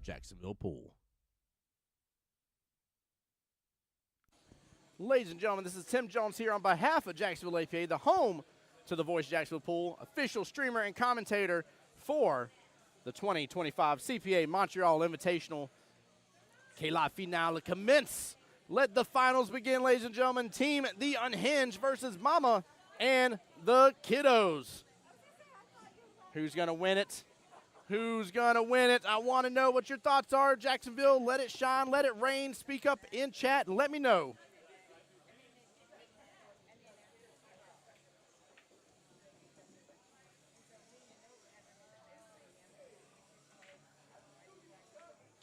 of Jacksonville Pool. Ladies and gentlemen, this is Tim Jones here on behalf of Jacksonville APA, the home to the Voice Jacksonville Pool, official streamer and commentator for the 2025 CPA Montreal Invitational. Que-la finale commence. Let the finals begin, ladies and gentlemen. Team The Unhinged versus Mama and the Kiddos. Who's going to win it? Who's going to win it? I want to know what your thoughts are. Jacksonville, let it shine, let it rain. Speak up in chat and let me know.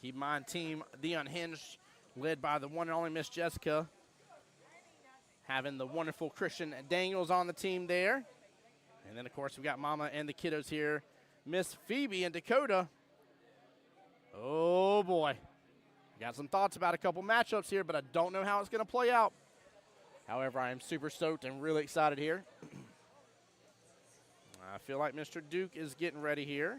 Keep in mind, Team The Unhinged, led by the one and only Miss Jessica, having the wonderful Christian Daniels on the team there. And then, of course, we got Mama and the Kiddos here. Miss Phoebe and Dakota. Oh, boy. Got some thoughts about a couple matchups here, but I don't know how it's going to play out. However, I am super stoked and really excited here. I feel like Mr. Duke is getting ready here.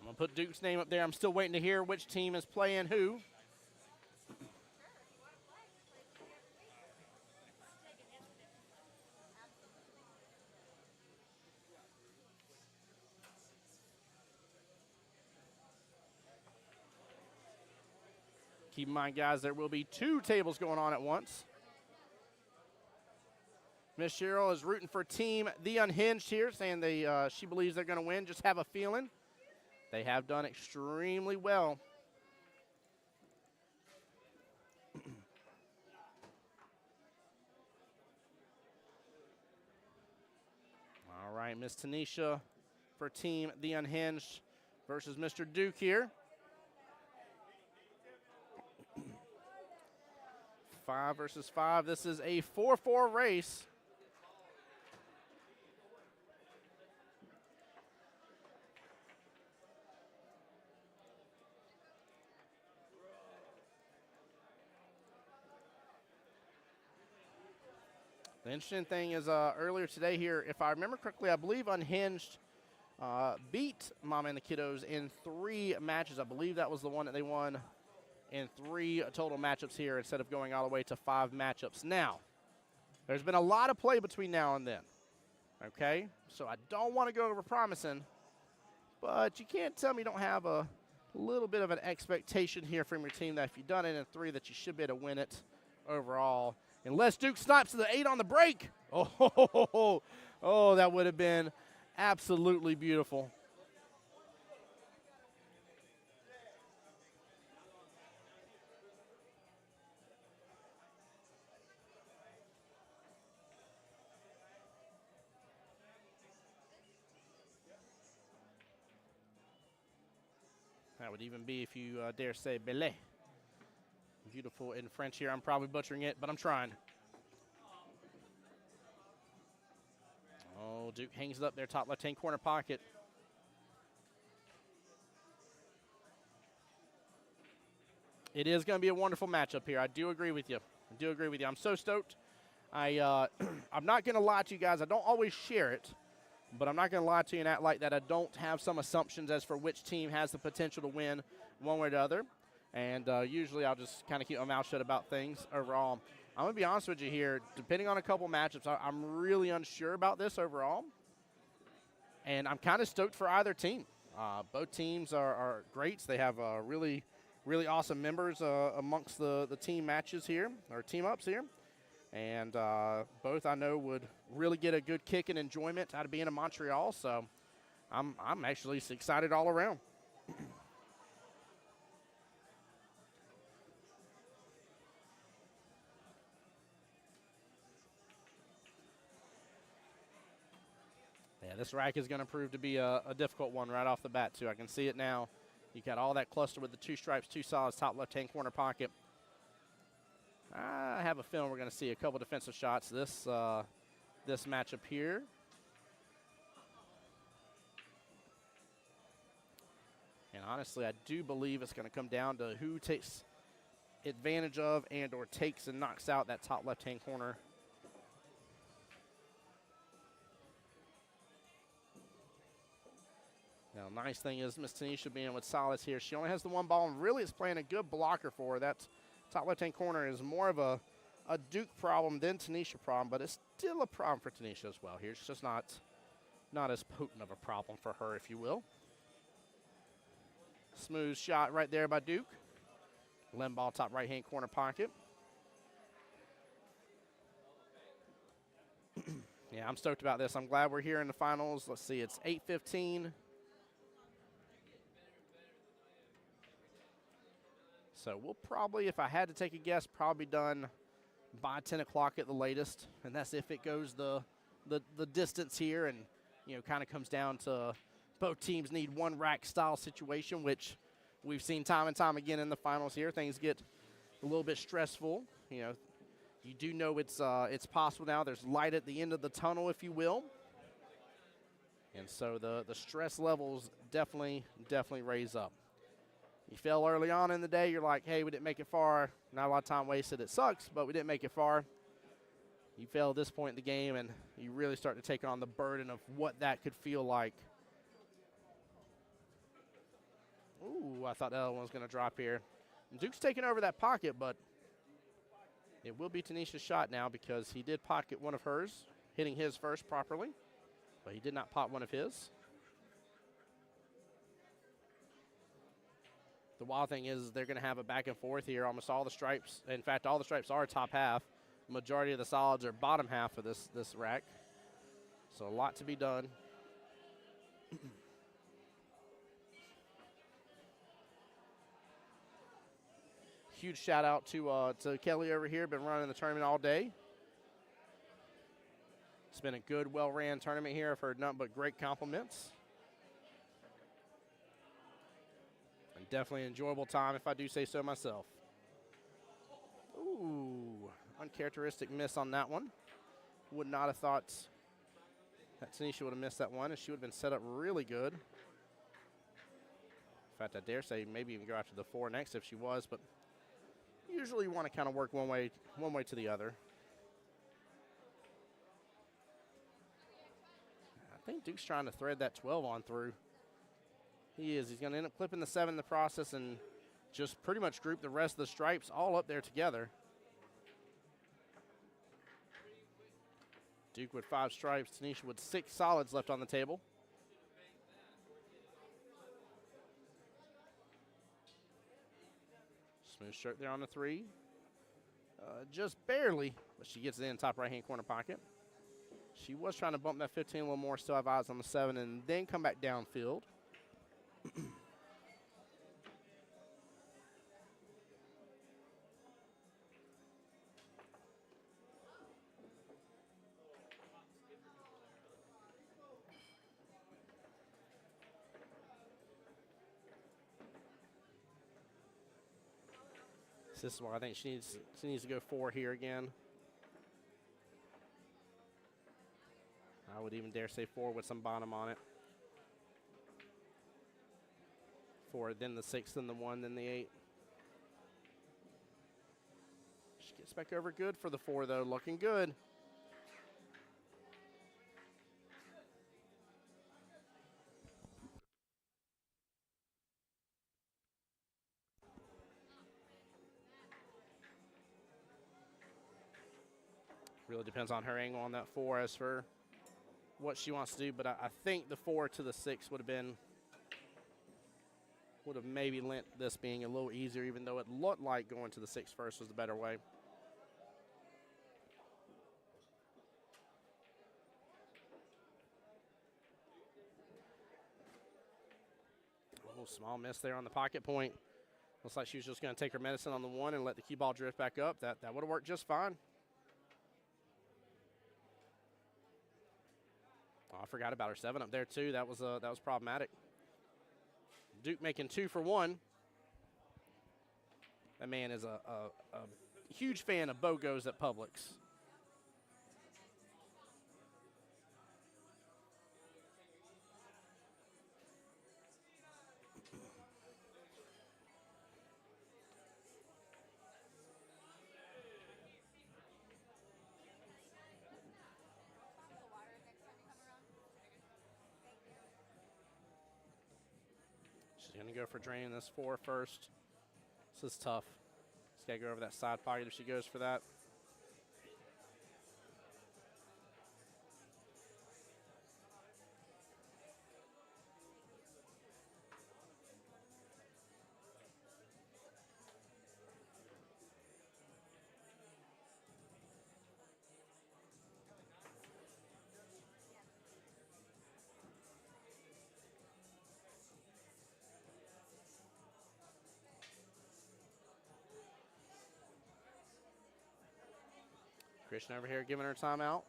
I'm going to put Duke's name up there. I'm still waiting to hear which team is playing who. Keep in mind, guys, there will be 2 tables going on at once. Miss Cheryl is rooting for Team The Unhinged here, saying she believes they're going to win. Just have a feeling. They have done extremely well. All right, Miss Tanisha for Team The Unhinged versus Mr. Duke here. 5 versus 5. This is a 4-4 race. The interesting thing is earlier today here, if I remember correctly, I believe Unhinged beat Mama and the Kiddos in 3 matches. I believe that was the one that they won in 3 total matchups here instead of going all the way to 5 matchups. Now, there's been a lot of play between now and then, okay? So I don't want to go over promising, but you can't tell me you don't have a little bit of an expectation here from your team that if you've done it in 3 that you should be able to win it overall. Unless Duke snipes to the 8 on the break. Oh, that would have been absolutely beautiful. That would even be, if you dare say, belay. Beautiful in French here. I'm probably butchering it, but I'm trying. Oh, Duke hangs it up there, top left-hand corner pocket. It is going to be a wonderful matchup here. I do agree with you. I'm so stoked. I'm not going to lie to you guys. I don't always share it, but I'm not going to lie to you and act like that I don't have some assumptions as for which team has the potential to win one way or the other. And usually I'll just kind of keep my mouth shut about things overall. I'm going to be honest with you here. Depending on a couple matchups, I'm really unsure about this overall. And I'm kind of stoked for either team. Both teams are greats. They have really, really awesome members amongst the team matches here, or team-ups here. And both, I know, would really get a good kick and enjoyment out of being in Montreal. So I'm actually excited all around. Yeah, this rack is going to prove to be a difficult one right off the bat, too. I can see it now. You got all that cluster with the 2 stripes, 2 solids, top left-hand corner pocket. I have a feeling we're going to see a couple defensive shots. This this matchup here. And honestly, I do believe it's going to come down to who takes advantage of and or takes and knocks out that top left-hand corner. Now, nice thing is Miss Tanisha being with Solace here. She only has the one ball, and really is playing a good blocker for her. That top left-hand corner is more of a Duke problem than Tanisha problem, but it's still a problem for Tanisha as well here. It's just not as potent of a problem for her, if you will. Smooth shot right there by Duke. Limb ball top right-hand corner pocket. Yeah, I'm stoked about this. I'm glad we're here in the finals. Let's see, it's 8:15. So we'll probably, if I had to take a guess, probably done by 10 o'clock at the latest. And that's if it goes the distance here and, you know, kind of comes down to both teams need one rack style situation, which we've seen time and time again in the finals here. Things get a little bit stressful. You know, you do know it's possible now. There's light at the end of the tunnel, if you will. And so the stress levels definitely raise up. You fell early on in the day, you're like, hey, we didn't make it far. Not a lot of time wasted. It sucks, but we didn't make it far. You fail at this point in the game, and you really start to take on the burden of what that could feel like. Ooh, I thought that other one was going to drop here. And Duke's taking over that pocket, but it will be Tanisha's shot now because he did pocket one of hers, hitting his first properly, but he did not pot one of his. The wild thing is they're going to have a back and forth here. Almost all the stripes, in fact, all the stripes are top half. Majority of the solids are bottom half of this rack. So a lot to be done. Huge shout out to Kelly over here. Been running the tournament all day. It's been a good, well-ran tournament here. I've heard nothing but great compliments. And definitely an enjoyable time, if I do say so myself. Ooh, uncharacteristic miss on that one. Would not have thought that Tanisha would have missed that one, and she would have been set up really good. In fact, I dare say maybe even go after the 4 next if she was, but usually you want to kind of work one way to the other. I think Duke's trying to thread that 12 on through. He is. He's going to end up clipping the 7 in the process and just pretty much group the rest of the stripes all up there together. Duke with 5 stripes, Tanisha with 6 solids left on the table. Smooth stroke there on the 3. Just barely, but she gets it in top right-hand corner pocket. She was trying to bump that 15 a little more, still have eyes on the 7, and then come back downfield. This is why I think she needs to go 4 here again. I would even dare say 4 with some bottom on it. 4, then the 6, then the 1, then the 8. She gets back over good for the 4, though. Looking good. Really depends on her angle on that 4 as for what she wants to do, but I think the 4 to the 6 would have maybe lent this being a little easier, even though it looked like going to the 6 first was the better way. A little small miss there on the pocket point. Looks like she was just going to take her medicine on the 1 and let the cue ball drift back up. That would have worked just fine. Oh, I forgot about her 7 up there too. That was problematic. Duke making 2 for 1. That man is a huge fan of BOGOs at Publix. She's going to go for draining this 4 first. This is tough. She's got to go over that side pocket if she goes for that. Christian over here giving her timeout.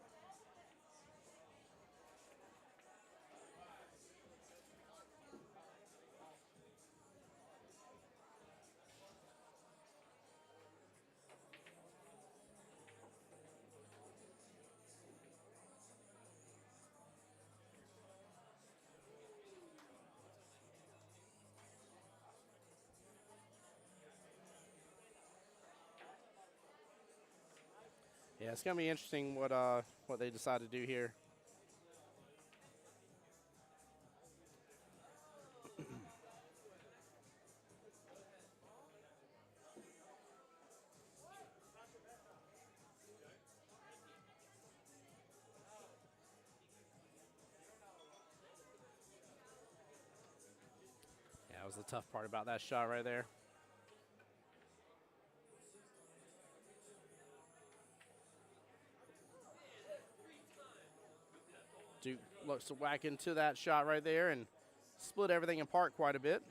Yeah, it's going to be interesting what they decide to do here. Yeah, that was the tough part about that shot right there. Duke looks to whack into that shot right there and split everything apart quite a bit.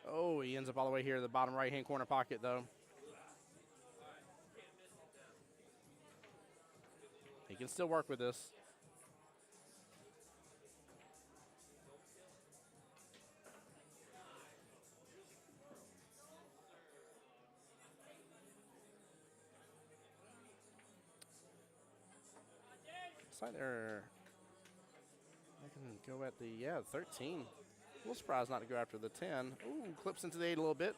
Oh, he ends up all the way here to the bottom right-hand corner pocket, though. He can still work with this. Looks like they're going to go at the, 13. A little surprised not to go after the 10. Ooh, clips into the 8 a little bit.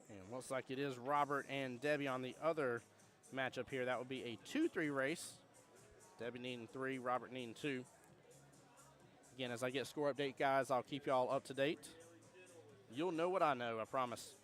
And looks like it is Robert and Debbie on the other matchup here. That would be a 2-3 race. Debbie needing 3, Robert needing 2. Again, as I get score update, guys, I'll keep y'all up to date. You'll know what I know, I promise.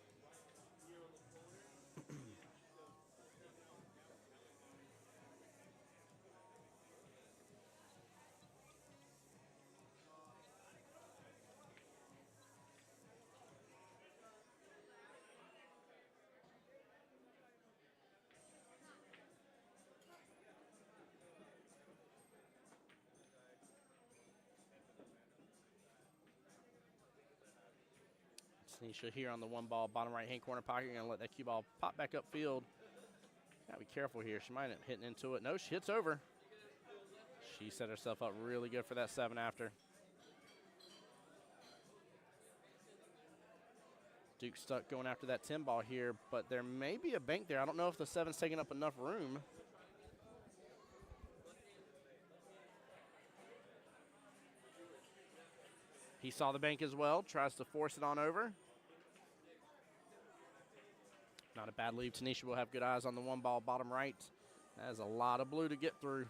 Tanisha here on the 1 ball, bottom right-hand corner pocket. Going to let that cue ball pop back upfield. Got to be careful here. She might end up hitting into it. No, she hits over. She set herself up really good for that 7 after. Duke stuck going after that 10 ball here, but there may be a bank there. I don't know if the 7's taking up enough room. He saw the bank as well, tries to force it on over. Not a bad lead. Tanisha will have good eyes on the 1 ball, bottom right. That is a lot of blue to get through.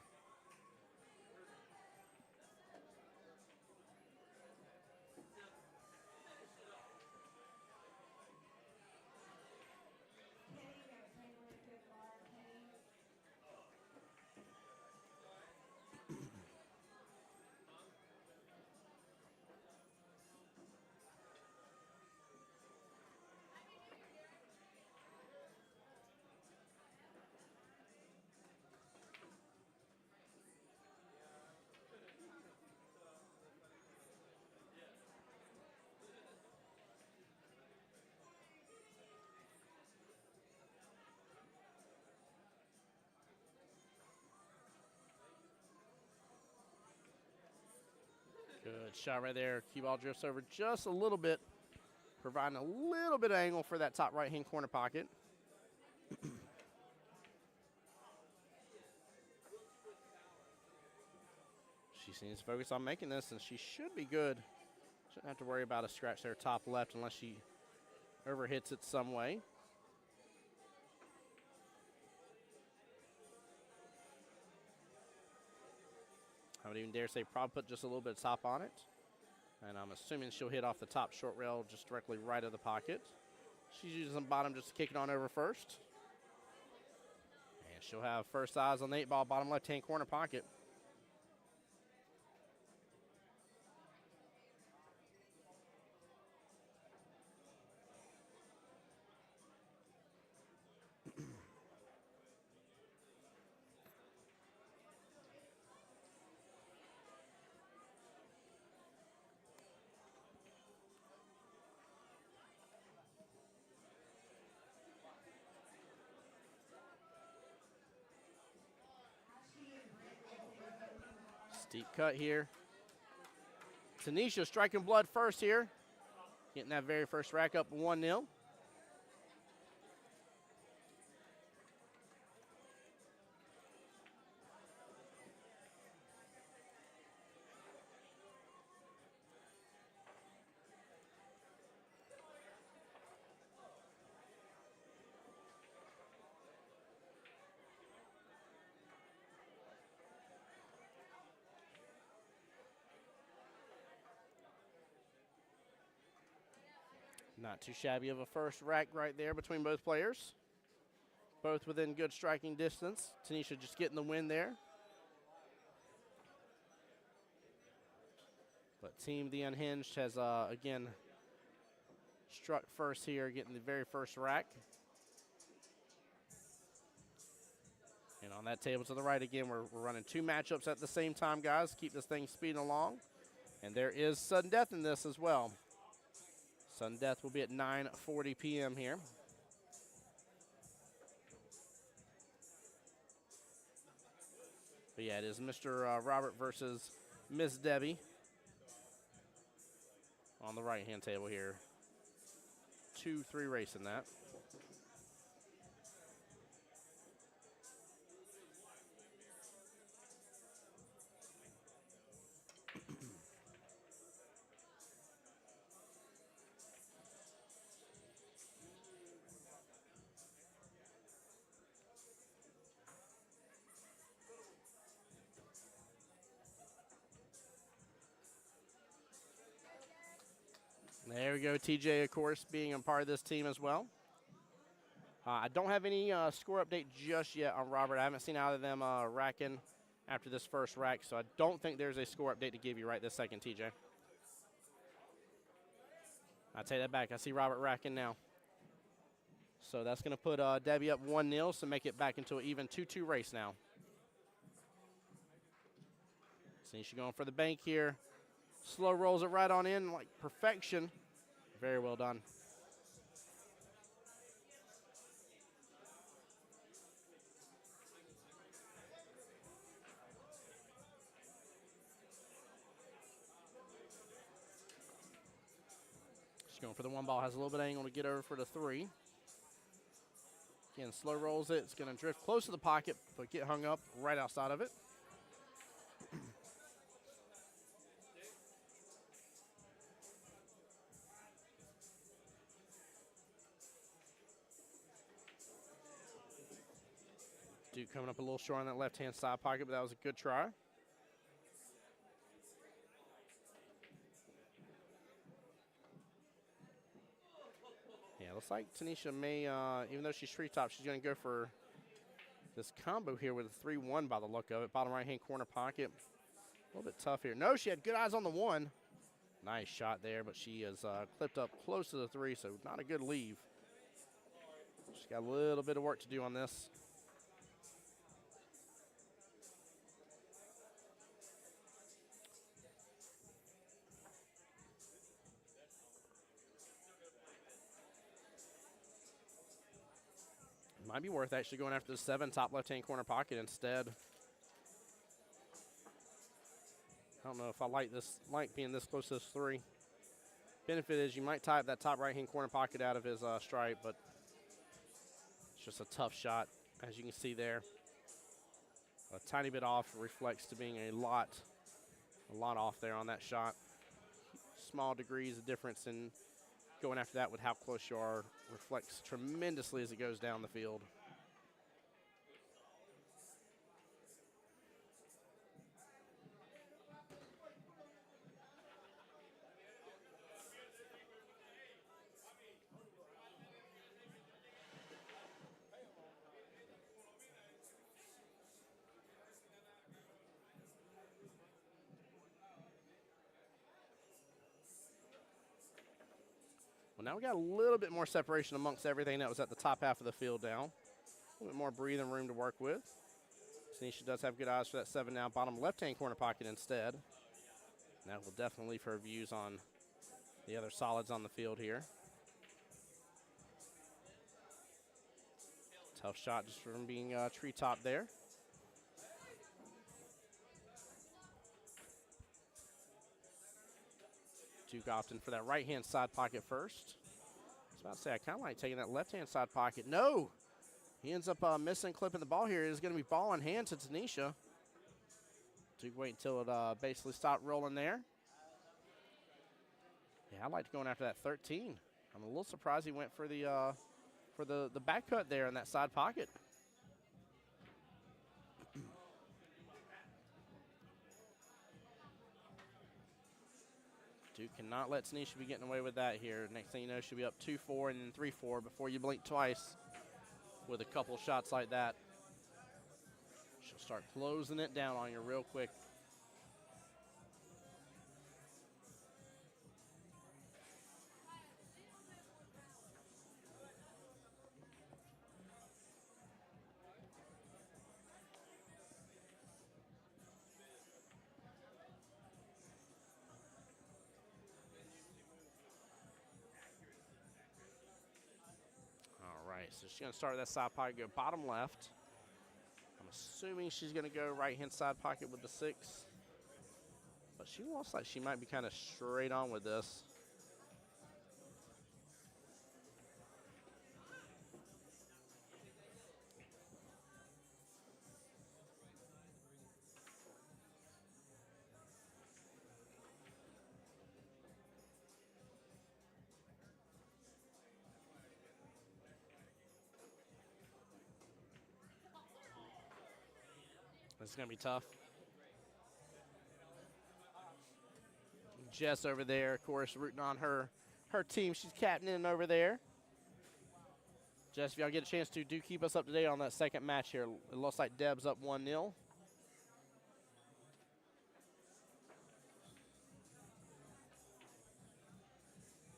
Good shot right there. Cue ball drifts over just a little bit, providing a little bit of angle for that top right-hand corner pocket. She seems to focus on making this, and she should be good. Shouldn't have to worry about a scratch there top left unless she overhits it some way. I would even dare say probably put just a little bit of top on it. And I'm assuming she'll hit off the top short rail just directly right of the pocket. She's using some bottom just to kick it on over first. And she'll have first eyes on the 8-ball, bottom left-hand corner pocket. Steep cut here. Tanisha striking blood first here. Getting that very first rack up 1-0. Not too shabby of a first rack right there between both players. Both within good striking distance. Tanisha just getting the win there. But Team The Unhinged has, again, struck first here, getting the very first rack. And on that table to the right again, we're running two matchups at the same time, guys. Keep this thing speeding along. And there is sudden death in this as well. Sudden death will be at 9:40 p.m. here. But yeah, it is Mr. Robert versus Miss Debbie on the right-hand table here. 2-3 race in that. There we go, TJ, of course, being a part of this team as well. I don't have any score update just yet on Robert. I haven't seen either of them racking after this first rack, so I don't think there's a score update to give you right this second, TJ. I take that back. I see Robert racking now. So that's going to put Debbie up 1-0, so make it back into an even 2-2 race now. See, she's going for the bank here. Slow rolls it right on in like perfection. Very well done. She's going for the 1-ball. Has a little bit of angle to get over for the 3. Again, slow rolls it. It's going to drift close to the pocket, but get hung up right outside of it. Duke coming up a little short on that left-hand side pocket, but that was a good try. Yeah, looks like Tanisha may, even though she's treetop, she's going to go for this combo here with a 3-1 by the look of it. Bottom right-hand corner pocket. A little bit tough here. No, she had good eyes on the 1. Nice shot there, but she is clipped up close to the 3, so not a good leave. She's got a little bit of work to do on this. Might be worth actually going after the 7 top left-hand corner pocket instead. I don't know if I like being this close to this 3. Benefit is you might type that top right-hand corner pocket out of his stripe, but it's just a tough shot, as you can see there. A tiny bit off reflects to being a lot off there on that shot. small degrees of difference in going after that with how close you are reflects tremendously as it goes down the field. Well, now we got a little bit more separation amongst everything that was at the top half of the field now. A little bit more breathing room to work with. Tanisha does have good eyes for that 7 now. Bottom left-hand corner pocket instead. That will definitely leave her views on the other solids on the field here. Tough shot just from being treetop there. Duke opting for that right-hand side pocket first. I was about to say, I kind of like taking that left-hand side pocket. No! He ends up missing, clipping the ball here. It is going to be ball in hand to Tanisha. Duke wait until it basically stopped rolling there. Yeah, I liked going after that 13. I'm a little surprised he went for the back cut there in that side pocket. Duke cannot let Tanisha be getting away with that here. Next thing you know, she'll be up 2-4 and then 3-4 before you blink twice with a couple shots like that. She'll start closing it down on you real quick. So she's going to start with that side pocket, go bottom left. I'm assuming she's going to go right-hand side pocket with the 6. But she looks like she might be kind of straight on with this. This is going to be tough. Jess over there, of course, rooting on her team. She's captaining over there. Jess, if y'all get a chance to, do keep us up to date on that second match here. It looks like Deb's up 1-0.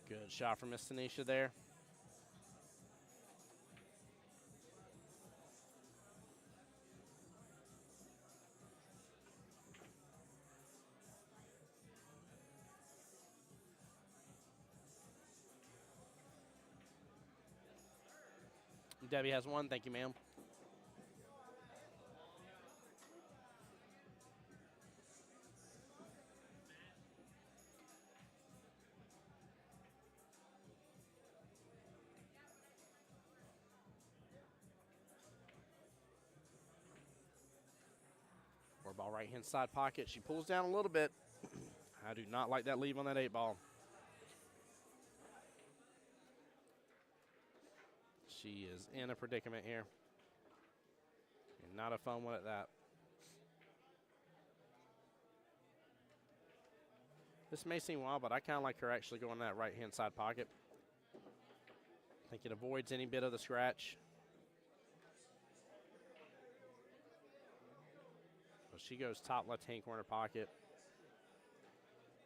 Good shot from Miss Tanisha there. Debbie has one. Thank you, ma'am. Four ball right-hand side pocket. She pulls down a little bit. I do not like that leave on that 8 ball. She is in a predicament here. And not a fun one at that. This may seem wild, but I kind of like her actually going that right-hand side pocket. I think it avoids any bit of the scratch. So she goes top left-hand corner pocket.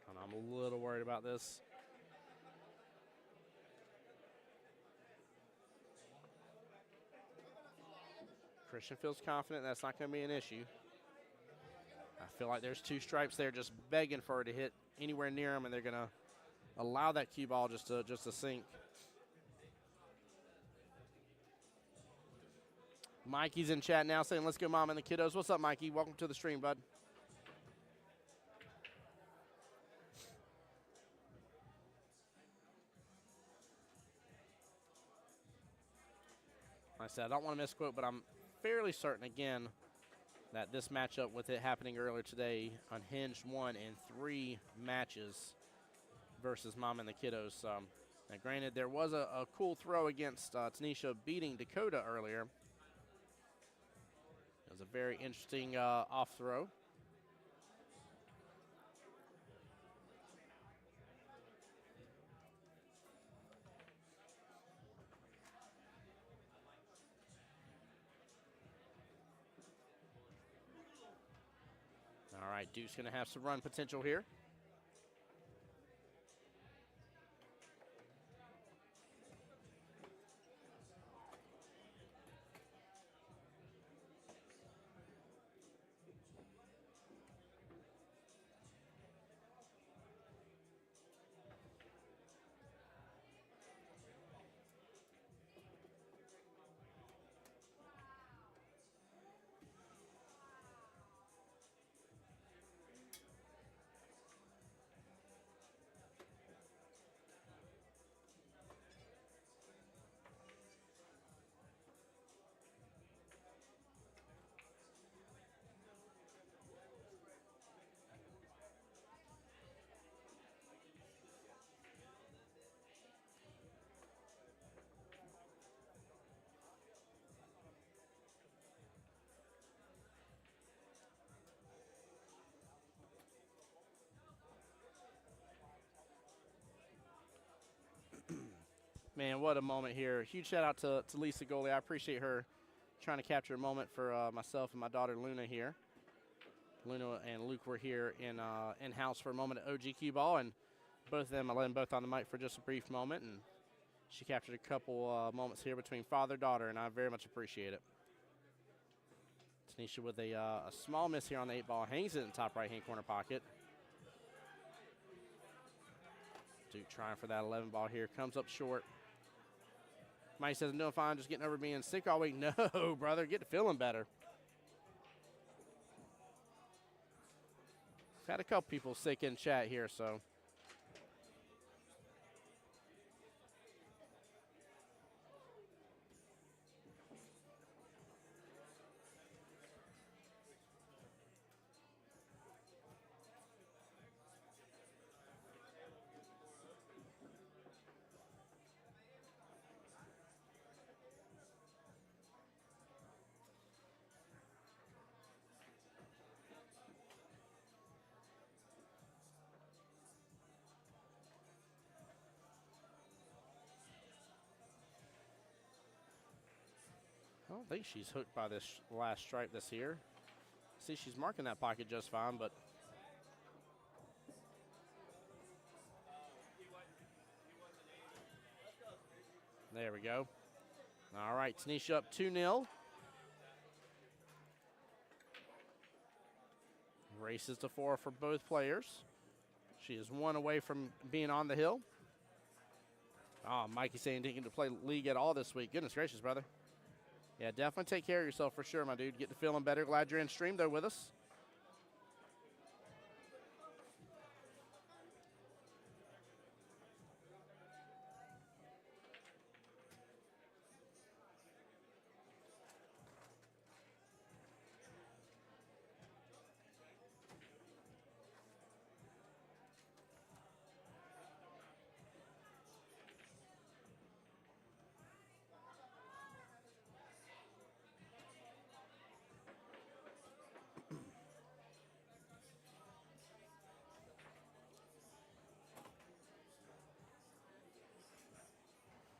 And I'm a little worried about this. Christian feels confident that's not going to be an issue. I feel like there's 2 stripes there just begging for her to hit anywhere near them, and they're going to allow that cue ball just to sink. Mikey's in chat now saying, let's go, Mom and the kiddos. What's up, Mikey? Welcome to the stream, bud. Like I said, I don't want to misquote, but I'm fairly certain, again, that this matchup with it happening earlier today unhinged 1 in 3 matches versus Mom and the Kiddos. Now, granted, there was a cool throw against Tanisha beating Dakota earlier. It was a very interesting off throw. All right, Duke's going to have some run potential here. Man, what a moment here. Huge shout out to Lisa Goalie. I appreciate her trying to capture a moment for myself and my daughter Luna here. Luna and Luke were here in-house for a moment at OGQ ball, and both of them, I let them both on the mic for just a brief moment, and she captured a couple moments here between father-daughter, and I very much appreciate it. Tanisha with a small miss here on the 8-ball, hangs it in the top right-hand corner pocket. Duke trying for that 11-ball here, comes up short. Mike says, I'm doing fine, just getting over being sick all week. No, brother, get to feeling better. Had a couple people sick in chat here, so. I don't think she's hooked by this last stripe this here. See, she's marking that pocket just fine, but there we go. All right, Tanisha up 2-0. Races to 4 for both players. She is 1 away from being on the hill. Oh, Mikey saying didn't get to play league at all this week. Goodness gracious, brother. Yeah, definitely take care of yourself for sure, my dude. Get to feeling better. Glad you're in stream, though, with us.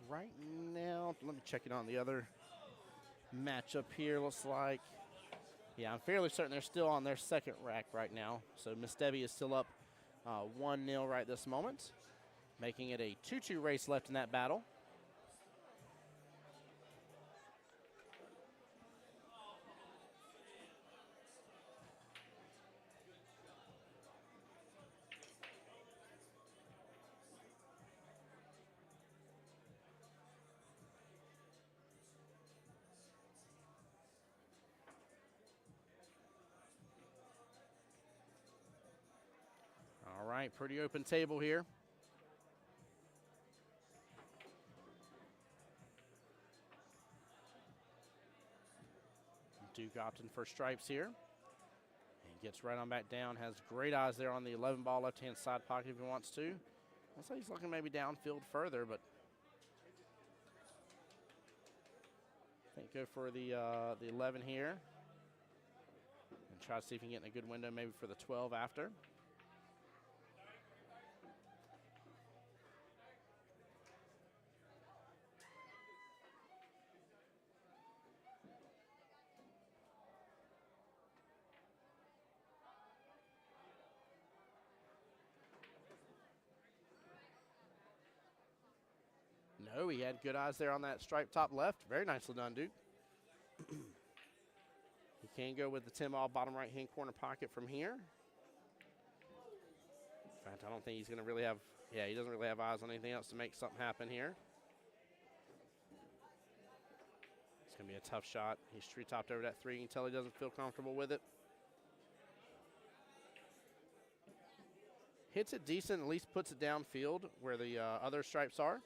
Right now, let me check it on the other matchup here. Looks like, yeah, I'm fairly certain they're still on their second rack right now. So Miss Debbie is still up 1-0 right this moment, making it a 2-2 race left in that battle. All right, pretty open table here. Duke opting for stripes here. And gets right on back down. Has great eyes there on the 11-ball left-hand side pocket if he wants to. Looks like he's looking maybe downfield further, but I think go for the 11 here. And try to see if he can get in a good window maybe for the 12 after. No, he had good eyes there on that stripe top left. Very nicely done, Duke. He can go with the 10-ball bottom right-hand corner pocket from here. In fact, I don't think he's going to really have, he doesn't really have eyes on anything else to make something happen here. It's going to be a tough shot. He's tree-topped over that 3. You can tell he doesn't feel comfortable with it. Hits it decent, at least puts it downfield where the other stripes are.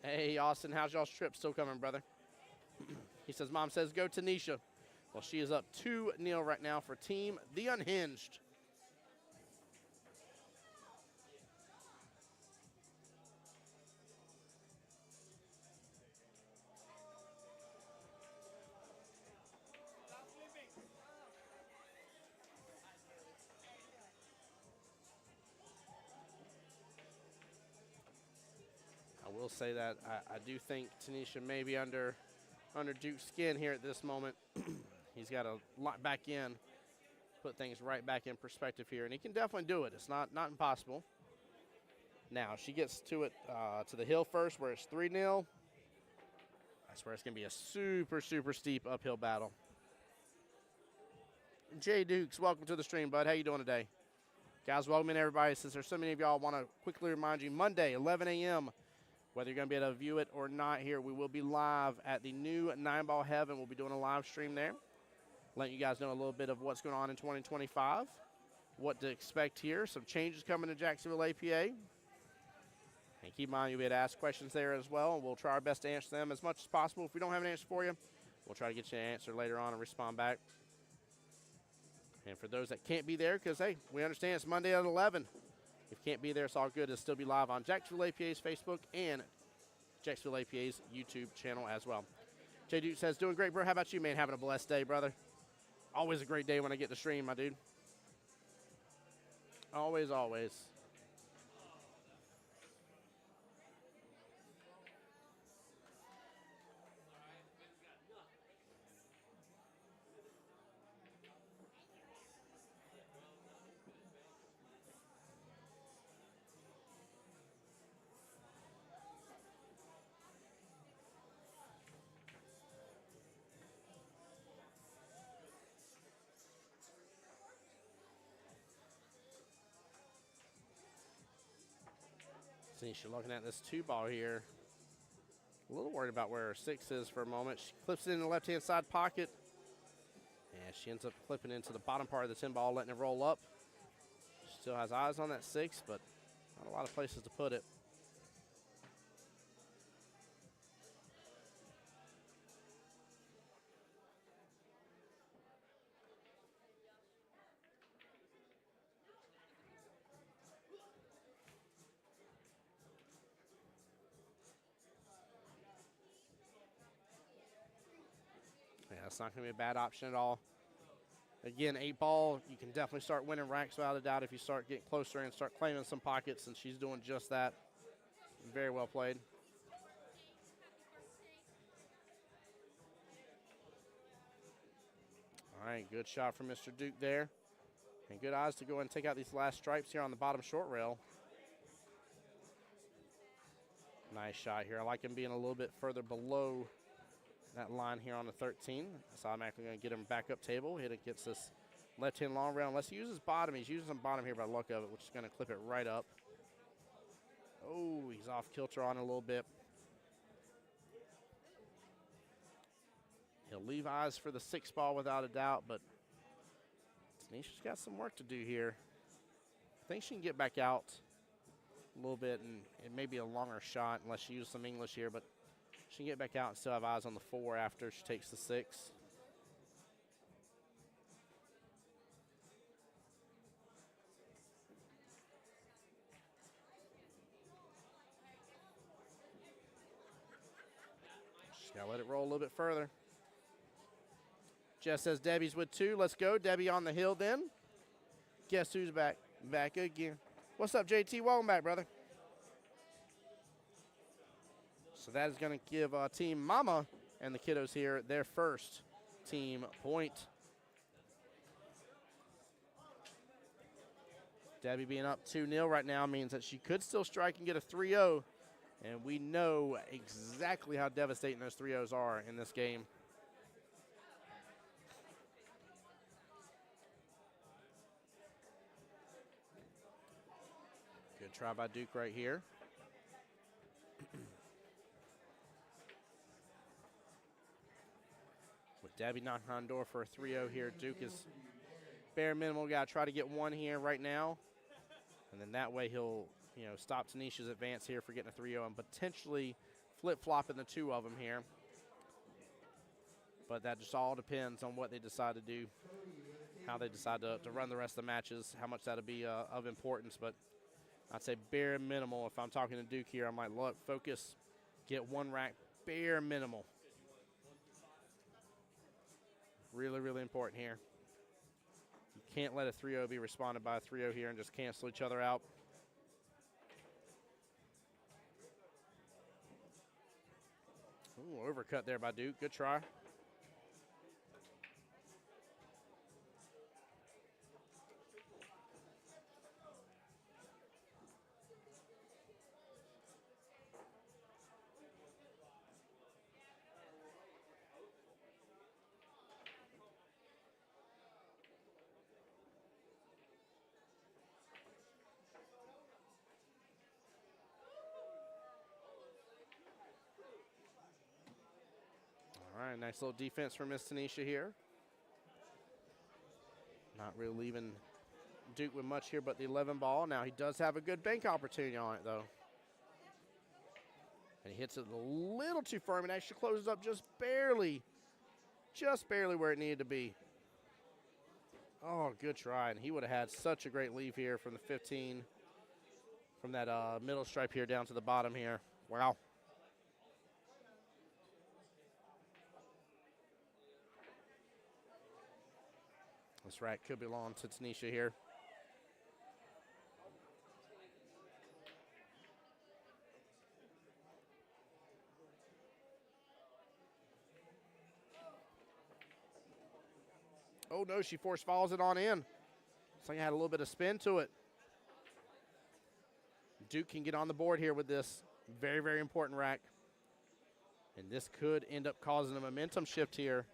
Hey, Austin, how's y'all's trip still coming, brother? He says, Mom says, go Tanisha. Well, she is up 2-0 right now for Team The Unhinged. I will say that I do think Tanisha may be under Duke's skin here at this moment. He's got to lock back in, put things right back in perspective here, and he can definitely do it. It's not impossible. Now, she gets to it to the hill first where it's 3-0. That's where it's going to be a super, super steep uphill battle. Jay Dukes, welcome to the stream, bud. How you doing today? Guys, welcome in, everybody. Since there's so many of y'all, want to quickly remind you, Monday, 11 a.m., whether you're going to be able to view it or not here, we will be live at the new 9-Ball Heaven. We'll be doing a live stream there, letting you guys know a little bit of what's going on in 2025, what to expect here, some changes coming to Jacksonville APA. And keep in mind, you'll be able to ask questions there as well, and we'll try our best to answer them as much as possible. If we don't have an answer for you, we'll try to get you an answer later on and respond back. And for those that can't be there, because, hey, we understand it's Monday at 11. If you can't be there, it's all good. It'll still be live on Jacksonville APA's Facebook and Jacksonville APA's YouTube channel as well. Jay Duke says, doing great, bro. How about you, man? Having a blessed day, brother. Always a great day when I get to stream, my dude. Always, always. See, she's looking at this 2-ball here. A little worried about where her 6 is for a moment. She clips it in the left-hand side pocket. And she ends up clipping into the bottom part of the 10-ball, letting it roll up. She still has eyes on that 6, but not a lot of places to put it. Yeah, it's not going to be a bad option at all. Again, 8-ball, you can definitely start winning racks without a doubt if you start getting closer and start claiming some pockets, and she's doing just that. Very well played. All right, good shot from Mr. Duke there. And good eyes to go and take out these last stripes here on the bottom short rail. Nice shot here. I like him being a little bit further below that line here on the 13. So I'm actually going to get him back up table. Hit it, gets this left-hand long rail. Unless he uses bottom. He's using some bottom here by the look of it, which is going to clip it right up. Oh, he's off kilter on a little bit. He'll leave eyes for the 6-ball without a doubt, but Tanisha's got some work to do here. I think she can get back out a little bit, and it may be a longer shot unless she uses some English here, but she can get back out and still have eyes on the 4 after she takes the 6. Gotta let it roll a little bit further. Jess says Debbie's with 2. Let's go. Debbie on the hill then. Guess who's back? Back again. What's up, JT? Welcome back, brother. So that is going to give Team Mama and the kiddos here their first team point. Debbie being up 2-0 right now means that she could still strike and get a 3-0. And we know exactly how devastating those 3-0s are in this game. Good try by Duke right here. With Debbie knocking on the door for a 3-0 here, Duke is bare minimal. Got to try to get 1 here right now. And then that way he'll, stop Tanisha's advance here for getting a 3-0 and potentially flip-flopping the 2 of them here. But that just all depends on what they decide to do, how they decide to run the rest of the matches, how much that'll be of importance. But I'd say bare minimal. If I'm talking to Duke here, I'm like, look, focus, get 1 rack, bare minimal. Really, really important here. You can't let a 3-0 be responded by a 3-0 here and just cancel each other out. Ooh, overcut there by Duke. Good try. All right, nice little defense from Miss Tanisha here. Not really leaving Duke with much here but the 11 ball. Now he does have a good bank opportunity on it, though. And he hits it a little too firm and actually closes up just barely where it needed to be. Oh, good try. And he would have had such a great leave here from the 15, from that middle stripe here down to the bottom here. Wow. This rack could belong to Tanisha here. Oh, no, she force follows it on in. Looks like it had a little bit of spin to it. Duke can get on the board here with this. Very, very important rack. And this could end up causing a momentum shift here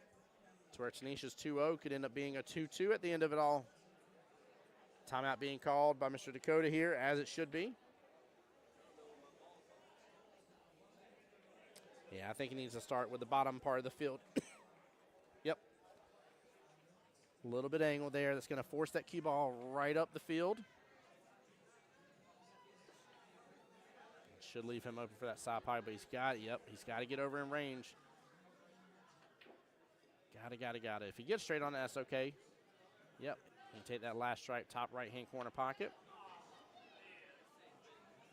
to where Tanisha's 2-0 could end up being a 2-2 at the end of it all. Timeout being called by Mr. Dakota here, as it should be. Yeah, I think he needs to start with the bottom part of the field. Yep. A little bit angle there. That's going to force that cue ball right up the field. Should leave him open for that side pie, but he's got to get over in range. Got it. If he gets straight on it, that's okay. Yep. He can take that last strike, top right-hand corner pocket.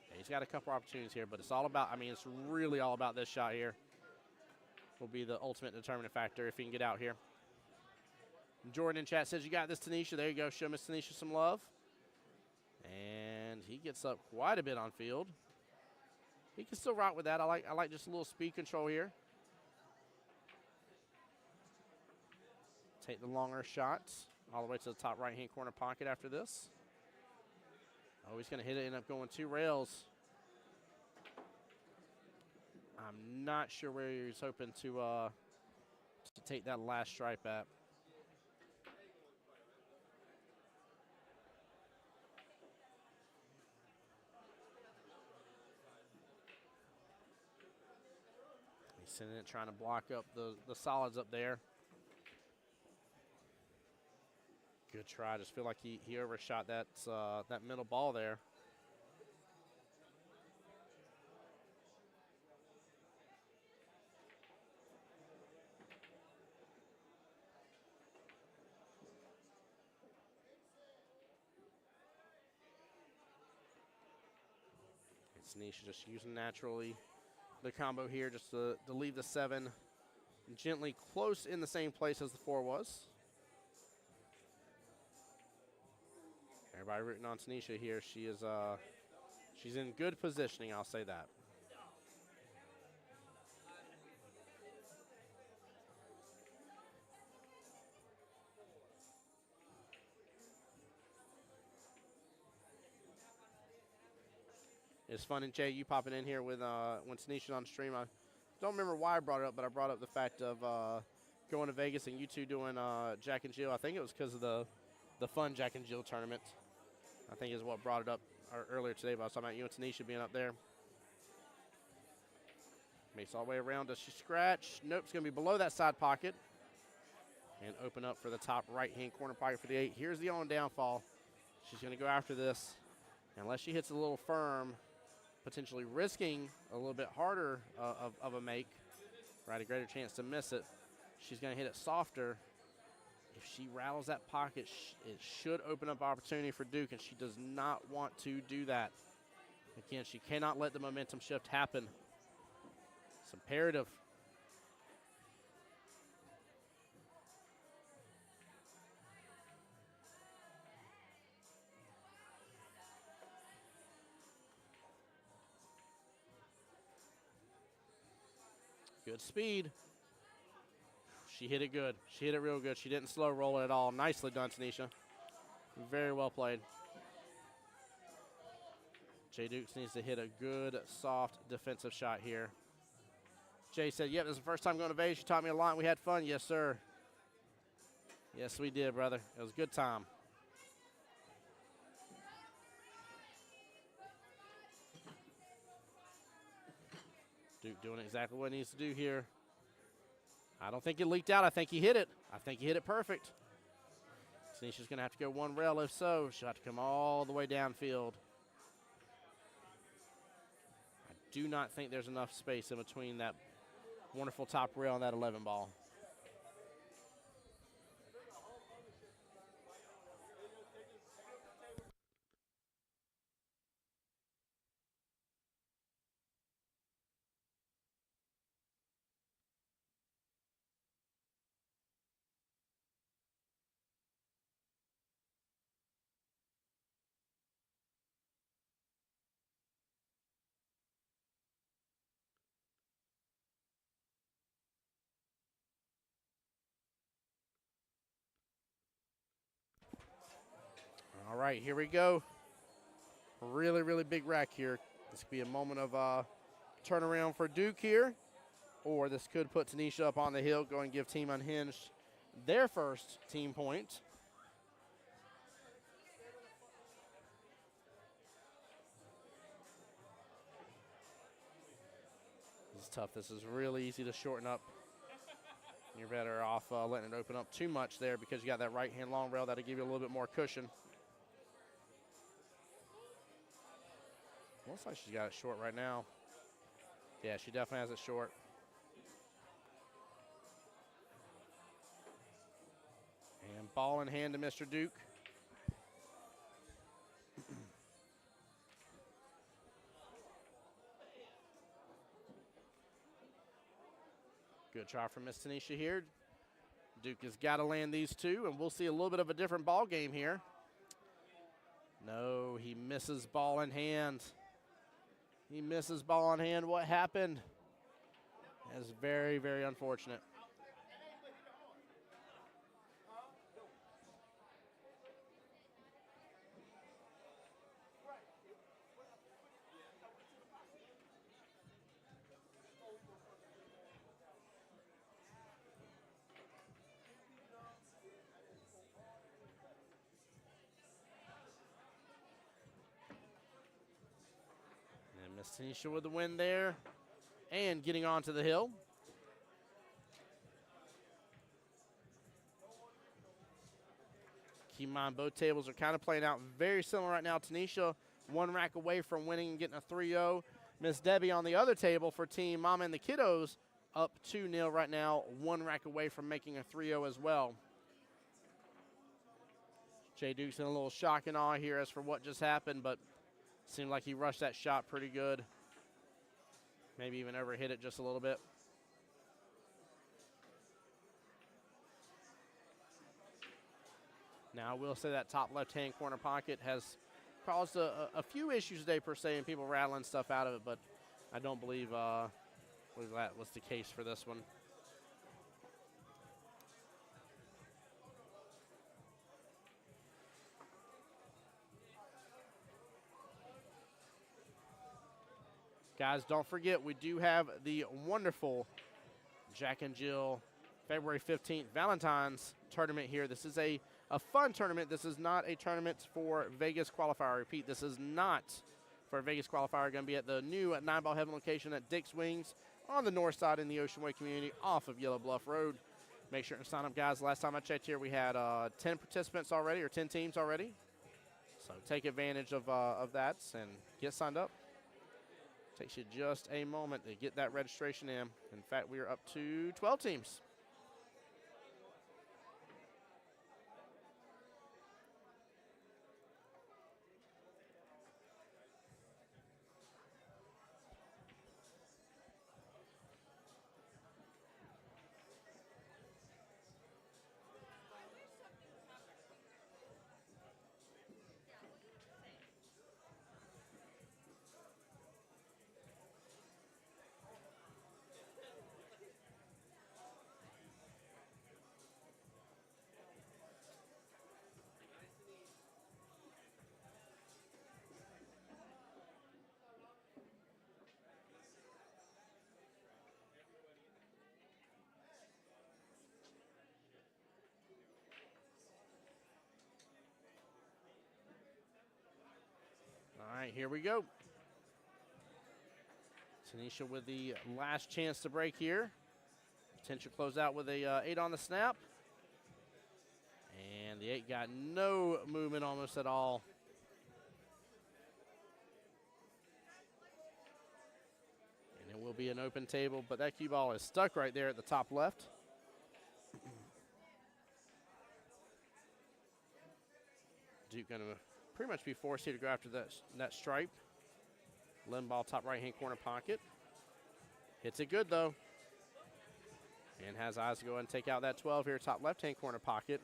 Yeah, he's got a couple opportunities here, but it's all about, it's really all about this shot here. Will be the ultimate determining factor if he can get out here. Jordan in chat says, you got this, Tanisha. There you go. Show Miss Tanisha some love. And he gets up quite a bit on field. He can still rock with that. I like just a little speed control here. Take the longer shots all the way to the top right-hand corner pocket after this. Oh, he's going to hit it, end up going 2 rails. I'm not sure where he's hoping to take that last stripe at. He's sending it, trying to block up the solids up there. Good try. I just feel like he overshot that middle ball there. It's Nisha just using naturally the combo here just to leave the 7 gently close in the same place as the 4 was. Everybody rooting on Tanisha here. She is she's in good positioning, I'll say that. It's fun, and Jay, you popping in here with when Tanisha's on stream. I don't remember why I brought it up, but I brought up the fact of going to Vegas and you two doing Jack and Jill. I think it was because of the fun Jack and Jill tournament. I think is what brought it up earlier today, but I was talking about you and Tanisha being up there. Makes all the way around. Does she scratch? Nope, it's going to be below that side pocket. And open up for the top right-hand corner pocket for the 8. Here's the on downfall. She's going to go after this. Unless she hits a little firm, potentially risking a little bit harder of a make, right, a greater chance to miss it. She's going to hit it softer. If she rattles that pocket, it should open up opportunity for Duke, and she does not want to do that. Again, she cannot let the momentum shift happen. It's imperative. Good speed. She hit it good. She hit it real good. She didn't slow roll it at all. Nicely done, Tanisha. Very well played. Jay Dukes needs to hit a good, soft defensive shot here. Jay said, yep, this is the first time going to Vegas. You taught me a lot. We had fun. Yes, sir. Yes, we did, brother. It was a good time. Duke doing exactly what he needs to do here. I don't think it leaked out. I think he hit it. I think he hit it perfect. Tanisha's going to have to go one rail. If so, she'll have to come all the way downfield. I do not think there's enough space in between that wonderful top rail and that 11 ball. All right, here we go. Really, really big rack here. This could be a moment of turnaround for Duke here, or this could put Tanisha up on the hill, go and give Team Unhinged their first team point. This is tough. This is really easy to shorten up. You're better off letting it open up too much there because you got that right-hand long rail that'll give you a little bit more cushion. Looks like she's got it short right now. Yeah, she definitely has it short. And ball in hand to Mr. Duke. Good try from Miss Tanisha here. Duke has got to land these two, and we'll see a little bit of a different ball game here. No, he misses ball in hand. He misses ball in hand. What happened? That's very, very unfortunate. Miss Tanisha with the win there and getting onto the hill. Keep in mind, both tables are kind of playing out very similar right now. Tanisha one rack away from winning and getting a 3-0. Miss Debbie on the other table for Team Mama and the Kiddos up 2-0 right now, one rack away from making a 3-0 as well. Jay Duke's in a little shock and awe here as for what just happened, but seemed like he rushed that shot pretty good. Maybe even overhit it just a little bit. Now, I will say that top left-hand corner pocket has caused a few issues today, per se, and people rattling stuff out of it, but I don't believe that was the case for this one. Guys, don't forget, we do have the wonderful Jack and Jill February 15th Valentine's tournament here. This is a fun tournament. This is not a tournament for Vegas Qualifier. I repeat, this is not for a Vegas Qualifier. Going to be at the new 9-Ball Heaven location at Dick's Wings on the north side in the Ocean Way community off of Yellow Bluff Road. Make sure to sign up, guys. Last time I checked here, we had 10 participants already, or 10 teams already. So take advantage of that and get signed up. Takes you just a moment to get that registration in. In fact, we are up to 12 teams. All right, here we go. Tanisha with the last chance to break here. Potential closeout with a 8 on the snap. And the 8 got no movement almost at all. And it will be an open table, but that cue ball is stuck right there at the top left. Duke going to pretty much be forced here to go after that stripe. Limb ball, top right-hand corner pocket. Hits it good, though. And has eyes to go ahead and take out that 12 here, top left-hand corner pocket.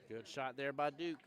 Good shot there by Duke.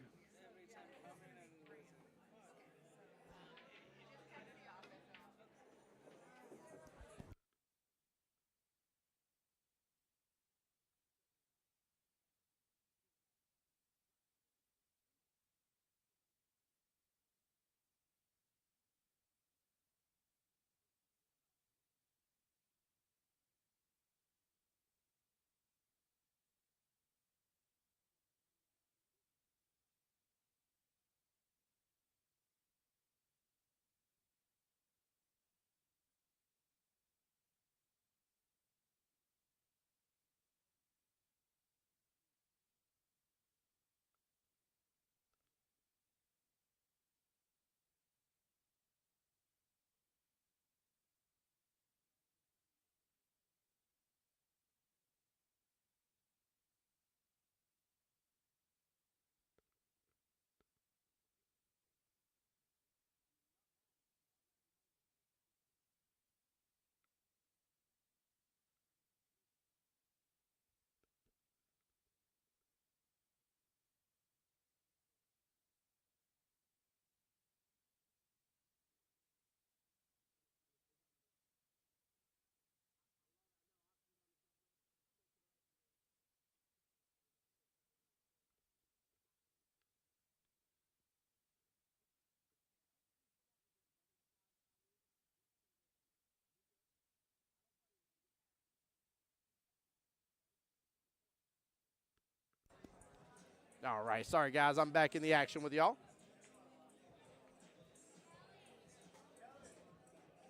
All right, sorry guys, I'm back in the action with y'all.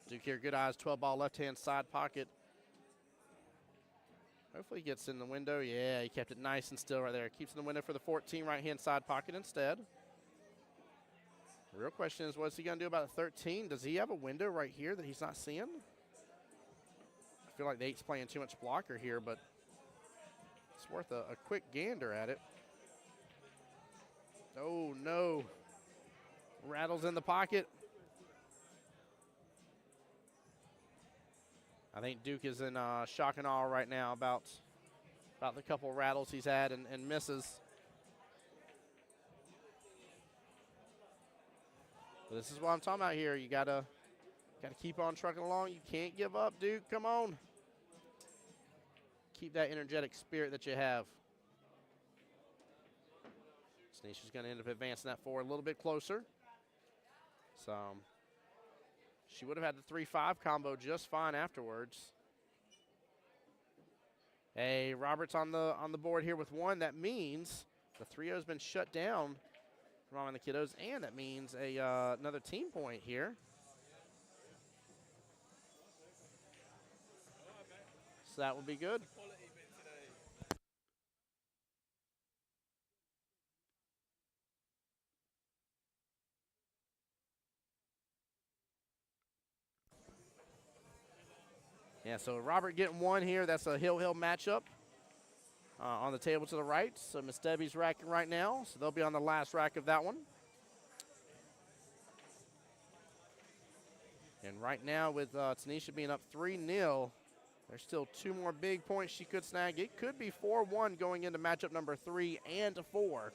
Duke here, good eyes, 12 ball left-hand side pocket. Hopefully he gets in the window. Yeah, he kept it nice and still right there. Keeps in the window for the 14 right-hand side pocket instead. The real question is, what's he going to do about the 13? Does he have a window right here that he's not seeing? I feel like the 8's playing too much blocker here, but it's worth a quick gander at it. Oh, no. Rattles in the pocket. I think Duke is in shock and awe right now about the couple rattles he's had and misses. But this is what I'm talking about here. You gotta keep on trucking along. You can't give up, Duke. Come on. Keep that energetic spirit that you have. Tanisha's going to end up advancing that forward a little bit closer. So she would have had the 3-5 combo just fine afterwards. Hey, Roberts on the board here with 1. That means the 3-0 has been shut down from Mom and the Kiddos, and that means another team point here. So that would be good. Yeah, so Robert getting 1 here. That's a Hill matchup on the table to the right. So Miss Debbie's racking right now, so they'll be on the last rack of that one. And right now with Tanisha being up 3-0, there's still 2 more big points she could snag. It could be 4-1 going into matchup number 3 and 4.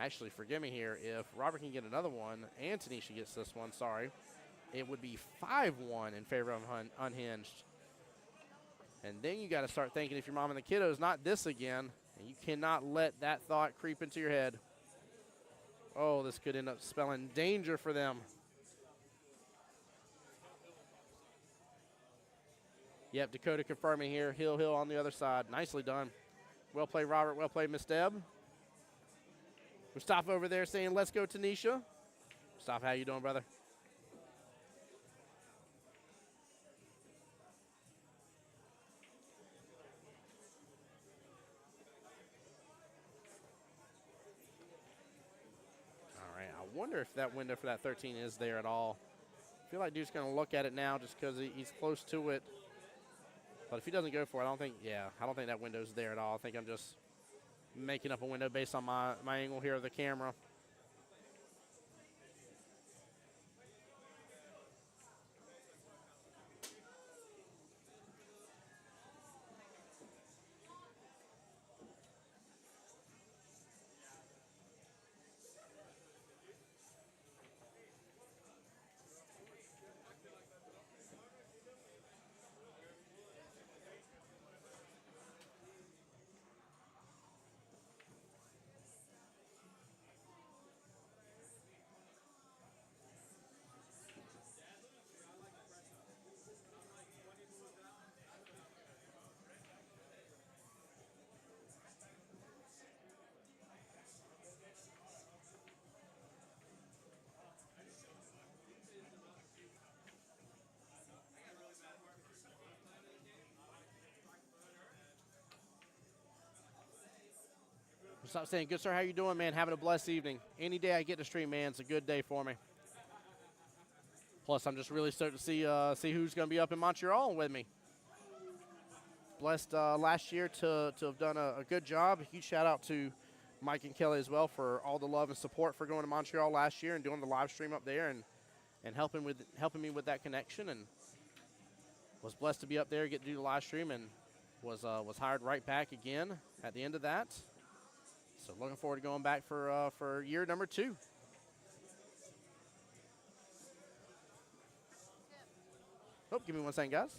Actually, forgive me here. If Robert can get another one and Tanisha gets this one, sorry, it would be 5-1 in favor of Unhinged. And then you got to start thinking, if your Mom and the Kiddos, not this again, and you cannot let that thought creep into your head. Oh, this could end up spelling danger for them. Yep, Dakota confirming here. Hill on the other side. Nicely done. Well played, Robert. Well played, Miss Deb. Mustafa over there saying, let's go, Tanisha. Mustafa, how you doing, brother? All right, I wonder if that window for that 13 is there at all. I feel like Duke's going to look at it now just because he's close to it. But if he doesn't go for it, I don't think that window's there at all. I think I'm just making up a window based on my angle here of the camera. Stop saying, good sir, how you doing, man? Having a blessed evening. Any day I get to stream, man, it's a good day for me. Plus, I'm just really stoked to see who's going to be up in Montreal with me. Blessed last year to have done a good job. Huge shout out to Mike and Kelly as well for all the love and support for going to Montreal last year and doing the live stream up there and helping me with that connection. And was blessed to be up there, get to do the live stream, and was hired right back again at the end of that. So looking forward to going back for year number 2. Oh, give me 1 second, guys.